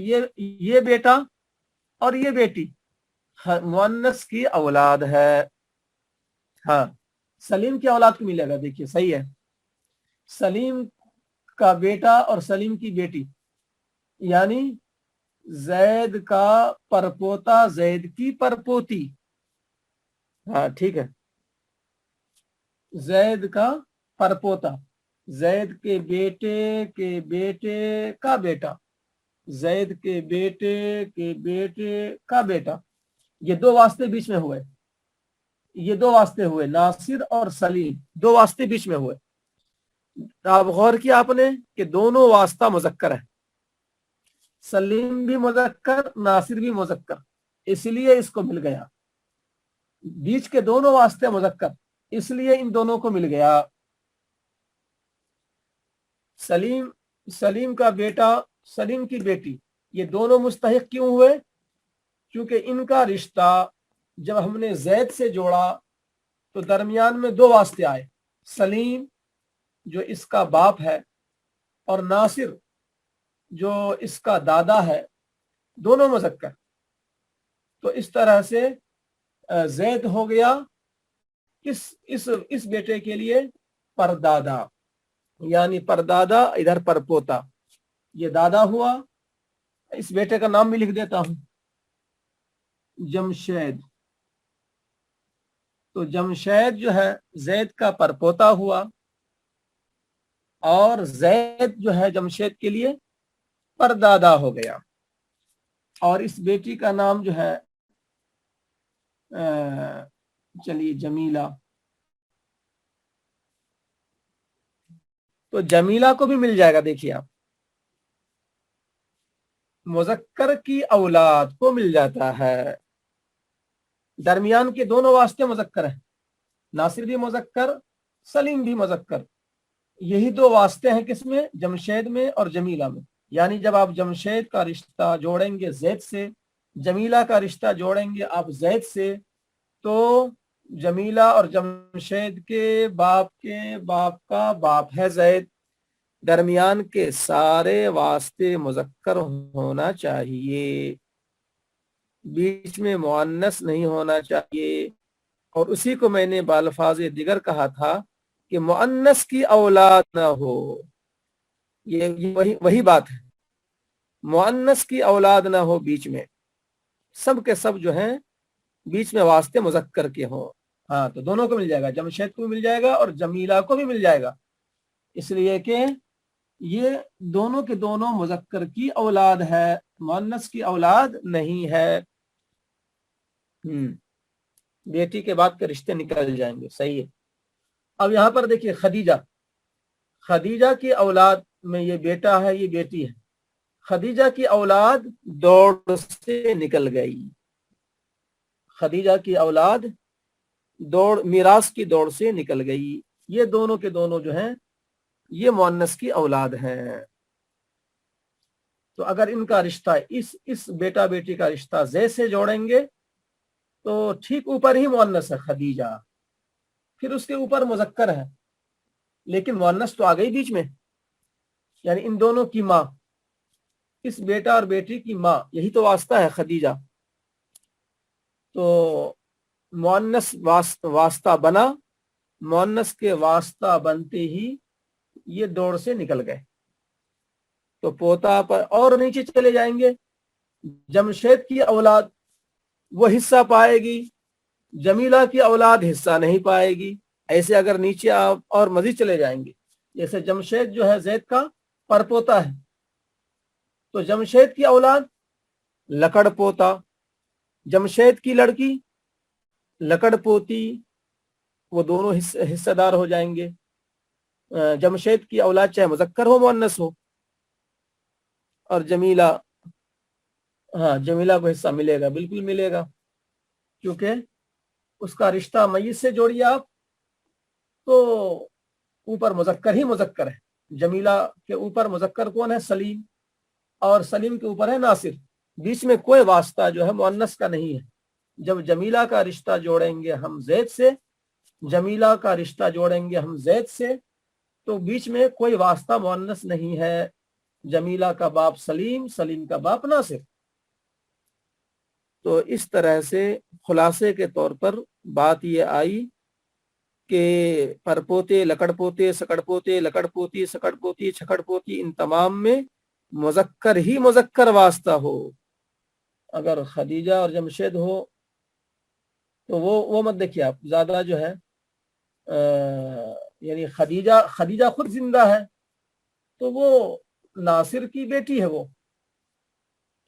ये बेटा और ये बेटी मुअन्नस की औलाद है। हाँ, सलीम की औलाद को मिलेगा, देखिए सही है, सलीम का बेटा और सलीम की बेटी, यानी जैद का परपोता, जैद की परपोती। हाँ ठीक है, जैद का परपोता, जैद के बेटे का बेटा, जैद के बेटे का बेटा, ये दो वास्ते बीच में हुए, ये दो वास्ते हुए, नासिर और सलीम, दो वास्ते बीच में हुए। आप गौर किया आपने कि दोनों वास्ता मुजक्कर है, सलीम भी मुजक्कर, नासिर भी मुजक्कर, इसलिए इसको मिल गया। बीच के दोनों वास्ते मुजक्कर, इसलिए इन दोनों को मिल गया। सलीम, सलीम का बेटा, सलीम की बेटी, ये दोनों मुस्तहिक क्यों हुए? क्योंकि इनका रिश्ता जब हमने जैद से जोड़ा तो दरमियान में दो वास्ते आए, सलीम जो इसका बाप है और नासिर जो इसका दादा है, दोनों मुजक्कर। तो इस तरह से जैद हो गया इस बेटे के लिए परदादा, यानी परदादा इधर परपोता, ये दादा हुआ। इस बेटे का नाम भी लिख देता हूं, जमशेद। तो जमशेद जो है जैद का परपोता हुआ और जैद जो है जमशेद के लिए परदादा हो गया। और इस बेटी का नाम जो है चलिए जमीला, तो जमीला को भी मिल जाएगा। देखिए आप, मुजक्कर की औलाद को मिल जाता है, दरमियान के दोनों वास्ते मुजक्कर है, नासिर भी मुजक्कर, सलीम भी मुजक्कर। यही दो वास्ते हैं किसमें, जमशेद में और जमीला में। यानी जब आप जमशेद का रिश्ता जोड़ेंगे जैद से, जमीला का रिश्ता जोड़ेंगे आप जैद से, तो जमीला और जमशेद के बाप का बाप है जैद। दरमियान के सारे वास्ते मुजक्कर होना चाहिए, बीच में मुअन्नस नहीं होना चाहिए। और उसी को मैंने बालफाज दिगर कहा था कि मुअन्नस की औलाद ना हो, ये वही बात है, मुअन्नस की औलाद ना हो बीच में, सब के सब जो हैं बीच में वास्ते मुजक्कर के हों। हाँ, तो दोनों को मिल जाएगा, जमशेद को भी मिल जाएगा और जमीला को भी मिल जाएगा, इसलिए कि ये दोनों के दोनों मुजक्कर की औलाद है, मुअन्नस की औलाद नहीं है। बेटी के बाद के रिश्ते निकल जाएंगे, सही है। अब यहां पर देखिए खदीजा, खदीजा की औलाद में ये बेटा है, ये बेटी है। खदीजा की औलाद दौड़ से निकल गई, खदीजा की औलाद दौड़, मिरास की दौड़ से निकल गई। ये दोनों के दोनों जो हैं ये मुअन्नस की औलाद हैं। तो अगर इनका रिश्ता इस बेटा बेटी का रिश्ता जै से जोड़ेंगे तो ठीक ऊपर ही मुअन्नस है खदीजा, फिर उसके ऊपर मुजक्कर है, लेकिन मुअन्नस तो आ गई बीच में, यानी इन दोनों की माँ, इस बेटा और बेटी की माँ, यही तो वास्ता है खदीजा। तो मुअन्नस वास्ता बना, मुअन्नस के वास्ता बनते ही ये दौड़ से निकल गए, तो पोता पर और नीचे चले जाएंगे, जमशेद की औलाद वो हिस्सा पाएगी जमीला की औलाद हिस्सा नहीं पाएगी। ऐसे अगर नीचे आप और मजीद चले जाएंगे, जैसे जमशेद जो है जैद का परपोता है, तो जमशेद की औलाद लकड़ पोता, जमशेद की लड़की लकड़ पोती, वो दोनों हिस्सेदार हो जाएंगे। जमशेद की औलाद चाहे मुजक्कर हो मुअन्नस हो, और जमीला, हाँ जमीला को हिस्सा मिलेगा, बिल्कुल मिलेगा, क्योंकि उसका रिश्ता मय्यत से जोड़िए आप तो ऊपर मुजक्कर ही मुजक्कर है। जमीला के ऊपर मुजक्कर कौन है? सलीम, और सलीम के ऊपर है नासिर। बीच में कोई वास्ता जो है मुअन्नस का नहीं है। जब जमीला का रिश्ता जोड़ेंगे हम जैद से, जमीला का रिश्ता जोड़ेंगे हम जैद से, तो बीच में कोई वास्ता मुअन्नस नहीं है। जमीला का बाप सलीम, सलीम का बाप नासिर। तो इस तरह से खुलासे के तौर पर बात ये आई कि परपोते, लकड़पोते, सकड़पोते, लकड़पोती, सकड़पोती, छकड़पोती, इन तमाम में मुजक्कर ही मुजक्कर वास्ता हो। अगर खदीजा और जमशेद हो तो वो मत देखिए आप, ज्यादा जो है यानी खदीजा खदीजा खुद जिंदा है तो वो नासिर की बेटी है, वो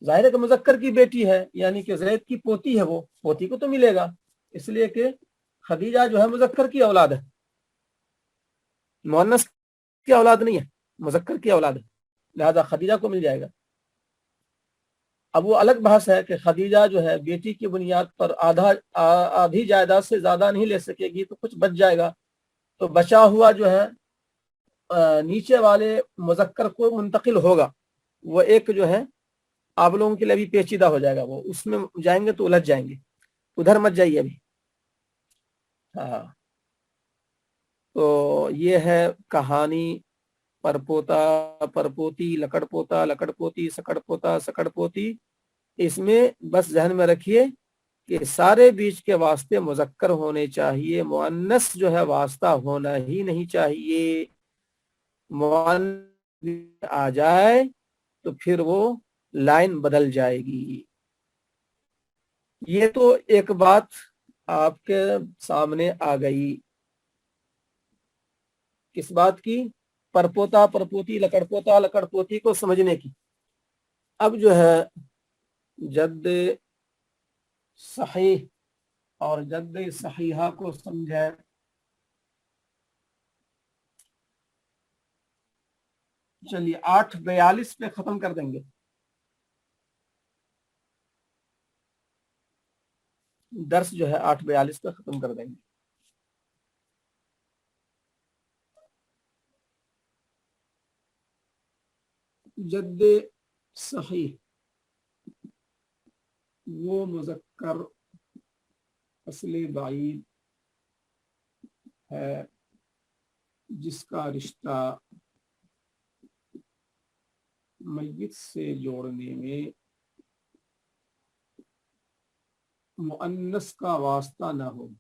जाहिर है कि मुजक्कर की बेटी है, यानी कि जैद की पोती है, वो पोती को तो मिलेगा, इसलिए कि खदीजा जो है मुजक्कर की औलाद है, मुअन्नस की औलाद नहीं है, मुजक्कर की औलाद है, लिहाजा खदीजा को मिल जाएगा। अब वो अलग बहस है कि खदीजा जो है बेटी की बुनियाद पर आधी जायदाद से ज्यादा नहीं ले सकेगी, तो कुछ बच जाएगा, तो बचा हुआ जो है नीचे वाले मुजक्कर को मुंतकिल होगा। वो एक जो है आप लोगों के लिए अभी पेचीदा हो जाएगा, वो उसमें जाएंगे तो उलझ जाएंगे, उधर मत जाइए अभी। हाँ, तो ये है कहानी परपोता परपोती, लकड़पोता लकड़पोती, सकड़पोता सकड़पोती। इसमें बस ध्यान में रखिए कि सारे बीच के वास्ते मुजक्कर होने चाहिए, मुअन्नस जो है वास्ता होना ही नहीं चाहिए। मुअन्नस आ जाए तो फिर वो लाइन बदल जाएगी। ये तो एक बात आपके सामने आ गई, किस बात की? परपोता परपोती, लकड़पोता लकड़पोती को समझने की। अब जो है जद्द सहीह और जद्द सहीहा को समझे। चलिए 8:42 पे खत्म कर देंगे। दर्स जो है 8:42 पे खत्म कर देंगे। जद्द सहीह वो मुजक्कर असले बाईद है जिसका रिश्ता मय्यत से जोड़ने में मुअन्नस का वास्ता न हो।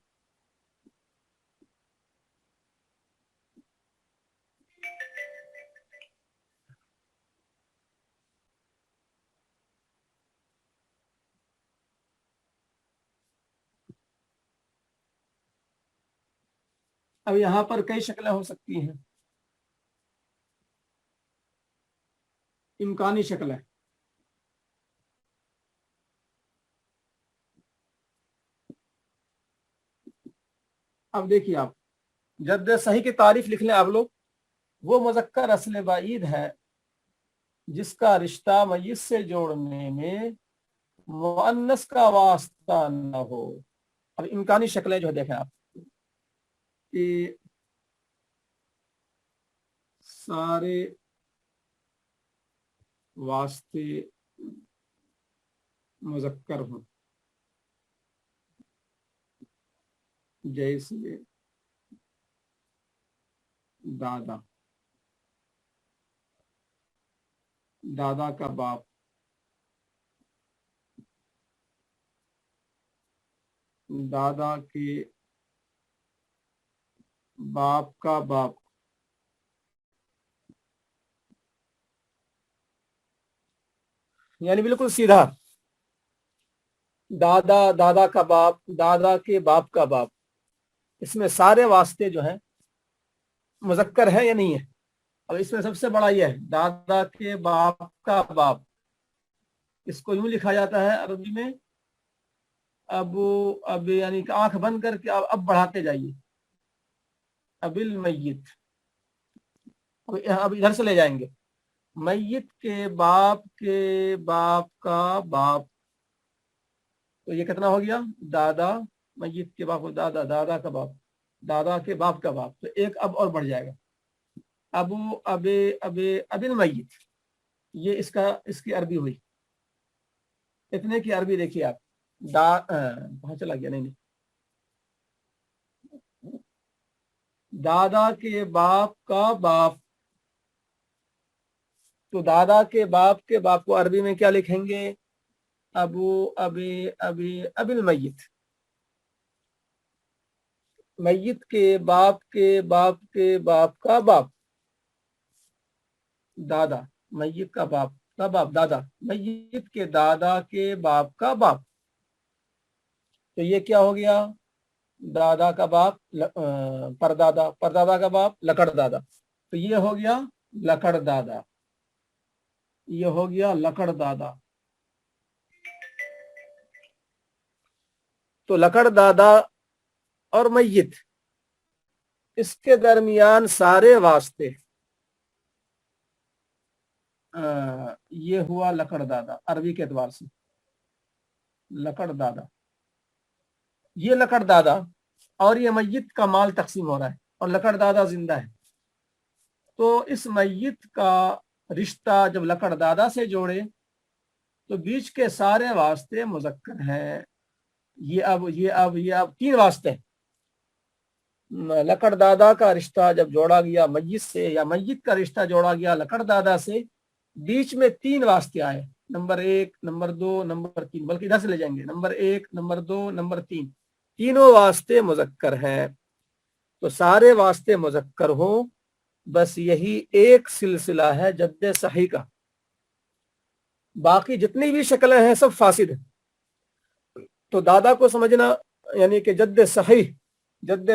अब यहां पर कई शक्लें हो सकती हैं। इम्कानी शक्लें, अब देखिए आप जद्द सही की तारीफ लिख लें आप लोग। वो मुजक्कर असले बाईद है जिसका रिश्ता मय्यत से जोड़ने में मुअन्नस का वास्ता न हो। अब इम्कानी शक्लें जो देखें आप कि सारे वास्ते मुजक्कर हों, जैसे दादा, दादा का बाप, दादा के बाप का बाप, यानी बिल्कुल सीधा। दादा, दादा का बाप, दादा के बाप का बाप, इसमें सारे वास्ते जो है मुजक्कर है या नहीं है। अब इसमें सबसे बड़ा यह है दादा के बाप का बाप, इसको यूं लिखा जाता है अरबी में अबू, अब यानी कि आंख बंद करके अब बढ़ाते जाइए, अबिल मय्यत। अब इधर से ले जाएंगे, मय्यत के बाप का बाप, तो ये कितना हो गया, दादा, मय्यत के बाप को दादा, दादा का बाप, दादा के बाप का बाप, तो एक अब और बढ़ जाएगा, अबू, अबे अबिल मय्यत। ये इसकी अरबी हुई। इतने की अरबी देखिए आप, कहाँ चला गया, नहीं, दादा के बाप का बाप, तो दादा के बाप को अरबी में क्या लिखेंगे, अबू, अबिल मय्यत। मय्यत के बाप का बाप, दादा, मय्यत का बाप दादा, मय्यत के दादा के बाप का बाप, तो ये क्या हो गया, दादा का बाप, परदादा, परदादा का बाप लकड़ दादा, तो ये हो गया लकड़ दादा, ये हो गया लकड़ दादा। तो लकड़ दादा और मय्यत, इसके दरमियान सारे वास्ते, ये हुआ लकड़ दादा अरबी के एतबार से, लकड़ दादा, ये लकड़ दादा और ये मय्यत का माल तकसीम हो रहा है और लकड़ दादा जिंदा है। तो इस मय्यत का रिश्ता जब लकड़ दादा से जोड़े तो बीच के सारे वास्ते मुजक्कर हैं। ये अब तीन वास्ते हैं। लकड़ दादा का रिश्ता जब जोड़ा गया मय्यत से, या मय्यत का रिश्ता जोड़ा गया लकड़ दादा से, बीच में तीन वास्ते आए, नंबर 1, नंबर 2, नंबर 3, बल्कि इधर से ले जाएंगे, नंबर 1, नंबर 2, नंबर 3, तीनों वास्ते मुजक्कर हैं। तो सारे वास्ते मुजक्कर हो, बस यही एक सिलसिला है जद्दे सही का, बाकी जितनी भी शक्लें हैं सब फासिद है। तो दादा को समझना यानी कि जद्दे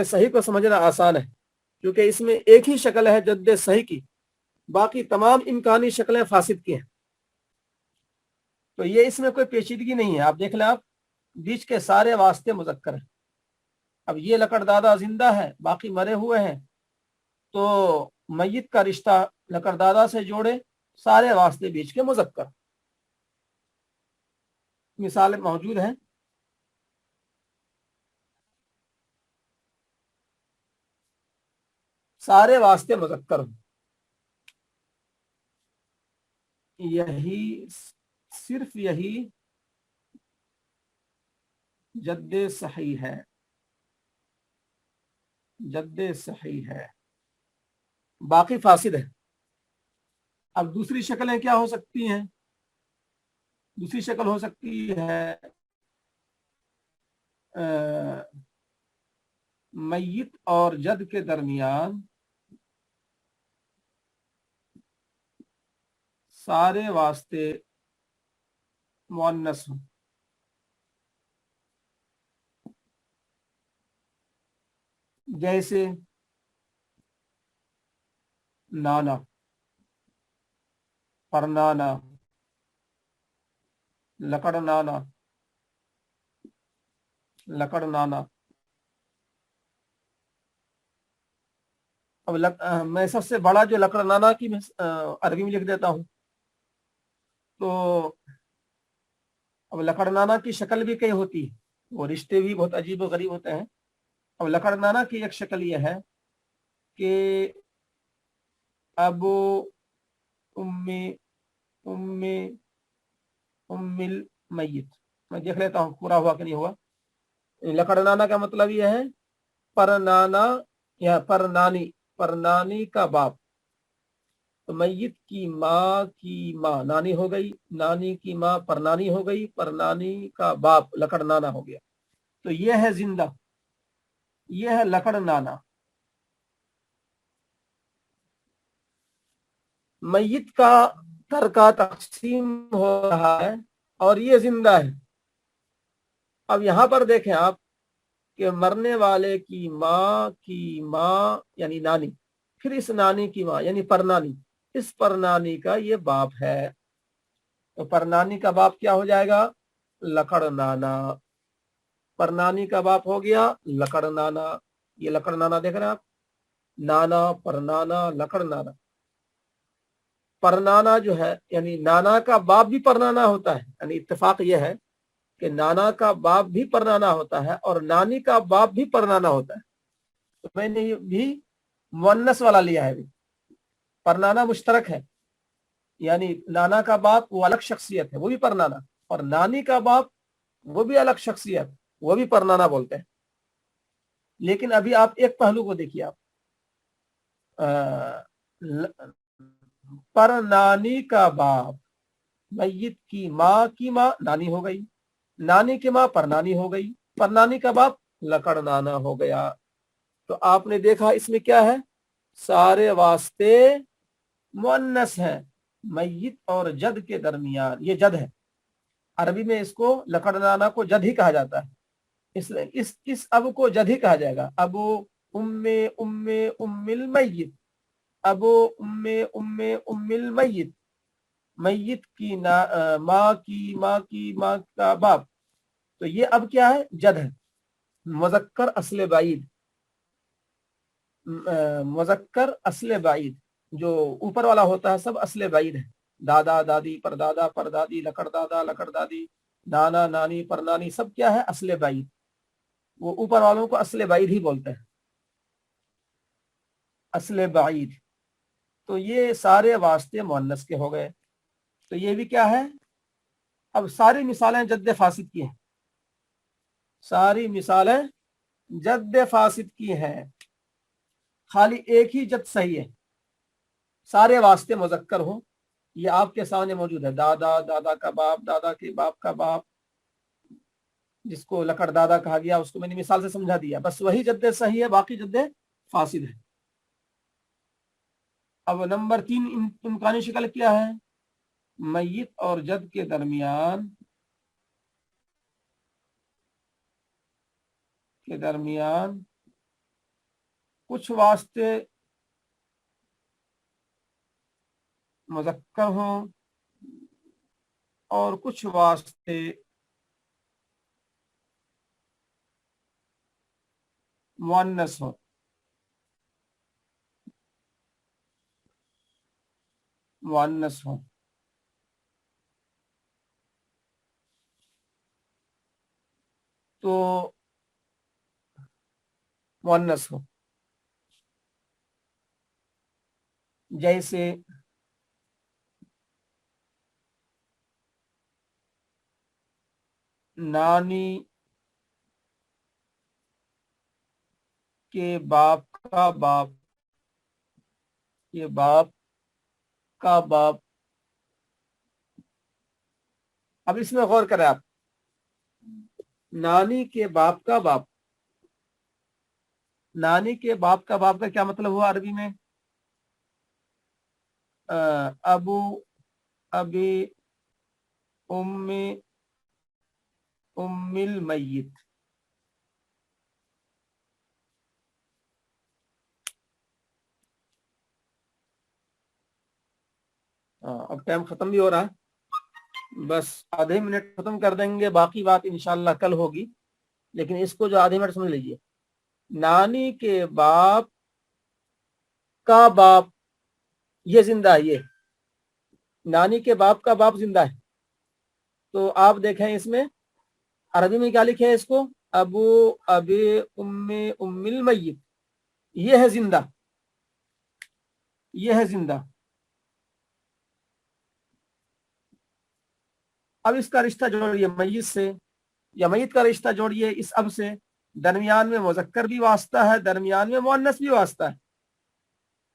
सही को समझना आसान है, क्योंकि इसमें एक ही शक्ल है जद्दे सही की, बाकी तमाम इम्कानी शक्लें फासिद की हैं। तो ये इसमें कोई पेचीदगी नहीं है। आप देख लें, आप बीच के सारे वास्ते मुजक्कर हैं। अब ये लकड़ दादा जिंदा है, बाकी मरे हुए हैं, तो मय्यत का रिश्ता लकड़ दादा से जोड़े, सारे वास्ते बीच के मुजक्कर। मिसाल मौजूद है, सारे वास्ते मुजक्कर हो, यही, सिर्फ यही जद्दे सही है, जद्दे सही है, बाकी फासिद है। अब दूसरी शक्लें क्या हो सकती हैं, दूसरी शक्ल हो सकती है मय्यत और जद के दरमियान सारे वास्ते मुअन्नस हों, जैसे नाना, परनाना, लकड़ नाना, लकड़ नाना। अब मैं सबसे बड़ा जो लकड़ नाना की मैं अरबी में लिख देता हूँ। तो अब लकड़ नाना की शक्ल भी कई होती है, वो रिश्ते भी बहुत अजीब और गरीब होते हैं। अब लकड़ नाना की एक शक्ल यह है कि अबू, उम्मी, उम्मी, उम्मिल मय्यत। मैं देख लेता हूँ पूरा हुआ कि नहीं हुआ। लकड़ नाना का मतलब यह है पर नाना या पर नानी, पर नानी का बाप। तो मय्यत की माँ नानी हो गई, नानी की माँ पर नानी हो गई, पर नानी का बाप लकड़ नाना हो गया। तो यह है जिंदा, यह है लकड़ नाना। मय्यत का तरका तकसीम हो रहा है और ये जिंदा है, अब यहाँ पर देखें आप कि मरने वाले की माँ यानी नानी, फिर इस नानी की माँ यानी परनानी, इस परनानी का ये बाप है, तो परनानी का बाप क्या हो जाएगा? लकड़ नाना। परनानी का बाप हो गया लकड़ नाना। ये लकड़ नाना देख रहे हैं आप, नाना परनाना लकड़ नाना। परनाना जो है यानी नाना का बाप भी परनाना होता है, यानी इत्तेफाक ये है कि नाना का बाप भी परनाना होता है और नानी का बाप भी परनाना होता है। तो मैंने ये भी मुअन्नस वाला लिया है। परनाना मुश्तरक है, यानी नाना का बाप वो अलग शख्सियत है, वो भी परनाना, और नानी का बाप वो भी अलग शख्सियत, वो भी परनाना बोलते हैं। लेकिन अभी आप एक पहलू को देखिए आप, परनानी का बाप मय्यत की माँ नानी हो गई, नानी की माँ परनानी हो गई, परनानी का बाप लकड़ नाना हो गया। तो आपने देखा इसमें क्या है, सारे वास्ते मुअन्नस हैं मय्यत और जद के दरमियान। ये जद है, अरबी में इसको लकड़ नाना को जद ही कहा जाता है, इसलिए इस अब को जद ही कहा जाएगा। अबू उम्मे उम्मे उम्मिल मय्यत, अबू उम्मे उम्मे उम्मिल मय्यत, मय्यत की माँ का बाप। तो ये अब क्या है, जद है, मुज़क्कर असले बाइद, मुज़क्कर असले बाइद, जो ऊपर वाला होता है सब असले बाइद है। दादा दादी परदादा परदादी लकड़ दादा लकड़ दादी नाना नानी परनानी सब क्या है, असले बाइद। वो ऊपर वालों को असले बाइद ही बोलते हैं, असले बाइद। तो ये सारे वास्ते मुअन्नस के हो गए। तो ये भी क्या है, अब सारी मिसालें जद्द फासिद की हैं, सारी मिसालें जद्द फासिद की हैं, खाली एक ही जद सही है, सारे वास्ते मुज़क्कर हो। ये आपके सामने मौजूद है, दादा दादा का बाप दादा के बाप का बाप, जिसको लकड़ दादा कहा गया उसको मैंने मिसाल से समझा दिया, बस वही जद्द सही है, बाकी जद्द फासिद है। अब नंबर 3 इम्कानी शक्ल क्या है, मय्यत और जद के दरमियान कुछ वास्ते मुज़क्कर हों और कुछ वास्ते मुअन्नस हो। मुअन्नस हो तो मुअन्नस हो, जैसे नानी के बाप का बाप, ये बाप का बाप। अब इसमें गौर करें आप, नानी के बाप का बाप, नानी के बाप का बाप का क्या मतलब हुआ अरबी में, अबू अबी उम्मी उम्मिल मय्यत। अब टाइम खत्म भी हो रहा है, बस आधे मिनट खत्म कर देंगे, बाकी बात इंशाल्लाह कल होगी। लेकिन इसको जो आधे मिनट समझ लीजिए, नानी के बाप का बाप ये जिंदा है, ये नानी के बाप का बाप जिंदा है। तो आप देखें इसमें अरबी में क्या लिखे है इसको, अबू अबी उम्मे उम्मिल मय्यत, ये है जिंदा, ये है जिंदा। अब इसका रिश्ता जोड़िए मय्यत से, या मय्यत का रिश्ता जोड़िए इस अब से, दरमियान में मुज़क्कर भी वास्ता है, दरमियान में मुअन्नस भी वास्ता है।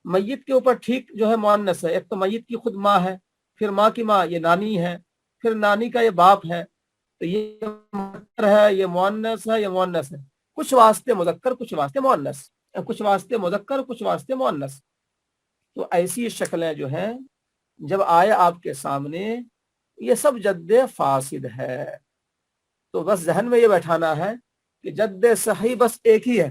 मय्यत के ऊपर ठीक जो है मुअन्नस है, एक तो मय्यत की खुद माँ है, फिर माँ की माँ ये नानी है, फिर नानी का ये बाप है। तो ये मुज़क्कर है, ये मुअन्नस है, ये मुअन्नस है। कुछ वास्ते मुज़क्कर कुछ वास्ते मुअन्नस, कुछ वास्ते मुज़क्कर कुछ वास्ते मुअन्नस। तो ऐसी शक्लें जो हैं जब आए आपके सामने, ये सब जद्दे फासिद है। तो बस जहन में ये बैठाना है कि जद्द सही बस एक ही है,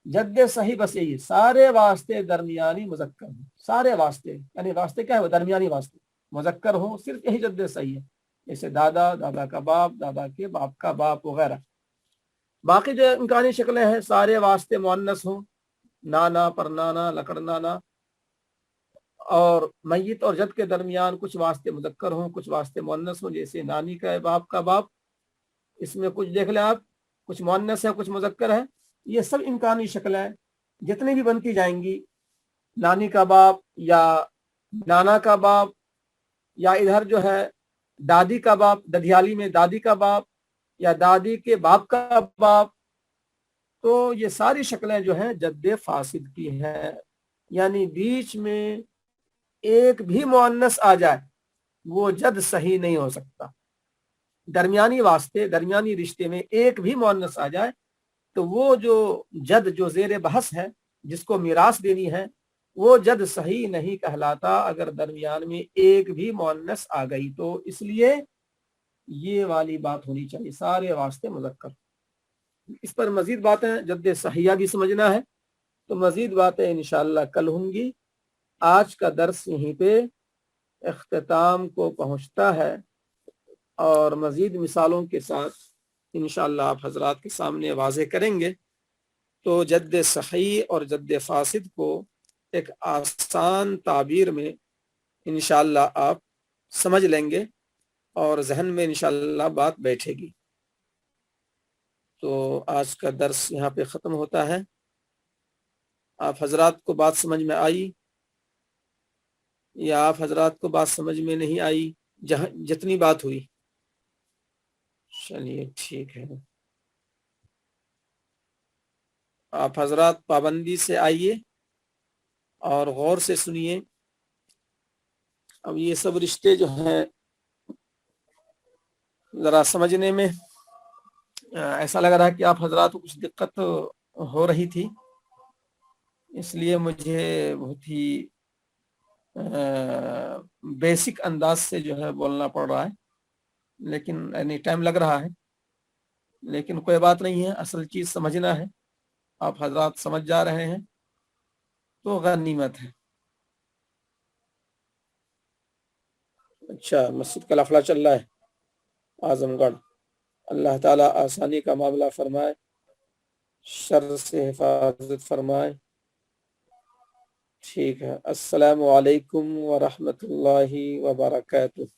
जद्द सही बस यही है, सारे वास्ते दरमियानी मुजक्कर हो, सारे वास्ते, यानी वास्ते क्या है, दरमियानी वास्ते मुजक्कर हो, सिर्फ यही जद्द सही है। जैसे दादा, दादा का बाप, दादा के बाप का बाप वगैरह। बाकी जो इम्कानी शक्लें हैं सारे वास्ते मुअन्नस हो, नाना, परनाना, लकड़नाना, और मैयत और जद के दरमियान कुछ वास्ते मुजक्कर हों, कुछ वास्ते मुअन्नस हों, जैसे नानी का है, बाप का बाप, इसमें कुछ देख लें आप, कुछ मुअन्नस है, कुछ मुजक्कर है। ये सब इम्कानी शक्लें जितनी भी बनती जाएंगी, नानी का बाप या नाना का बाप, या इधर जो है दादी का बाप, दधियाली में दादी का बाप या दादी के बाप का बाप, तो ये सारी शक्लें जो हैं जद्द फासिद की हैं, यानी बीच में एक भी मुअन्नस आ जाए वो जद सही नहीं हो सकता। दरमियानी वास्ते, दरमियानी रिश्ते में एक भी मुअन्नस आ जाए तो वो जो जद जो जेर बहस है, जिसको मीरास देनी है, वो जद सही नहीं कहलाता अगर दरमियान में एक भी मुअन्नस आ गई तो। इसलिए ये वाली बात होनी चाहिए, सारे वास्ते मुजक्कर। इस पर मजीद बातें जद्द सहिया की समझना है तो मजीद बातें इंशाअल्लाह कल होंगी। आज का दर्स यहीं पे इख्तिताम को पहुंचता है और मजीद मिसालों के साथ इंशाअल्लाह आप हजरात के सामने वाज़े करेंगे। तो जद्द सही और जद्द फासिद को एक आसान ताबीर में इंशाअल्लाह आप समझ लेंगे और जहन में इंशाअल्लाह बात बैठेगी। तो आज का दर्स यहाँ पे ख़त्म होता है। आप हजरात को बात समझ में आई या आप हजरात को बात समझ में नहीं आई, जहाँ जितनी बात हुई? चलिए ठीक है, आप हजरात पाबंदी से आइए और गौर से सुनिए। अब ये सब रिश्ते जो हैं ज़रा समझने में ऐसा लग रहा है कि आप हजरात को कुछ दिक्कत हो रही थी, इसलिए मुझे बहुत ही बेसिक अंदाज से जो है बोलना पड़ रहा है, लेकिन यानी टाइम लग रहा है, लेकिन कोई बात नहीं है, असल चीज़ समझना है। आप हजरात समझ जा रहे हैं तो गनीमत है। अच्छा, मस्जिद का लफड़ा चल रहा है आजमगढ़। अल्लाह ताला आसानी का मामला फरमाए, शर से हिफाजत फरमाए। ठीक है, अस्सलामु अलैकुम व रहमतुल्लाहि व बरकातुहू।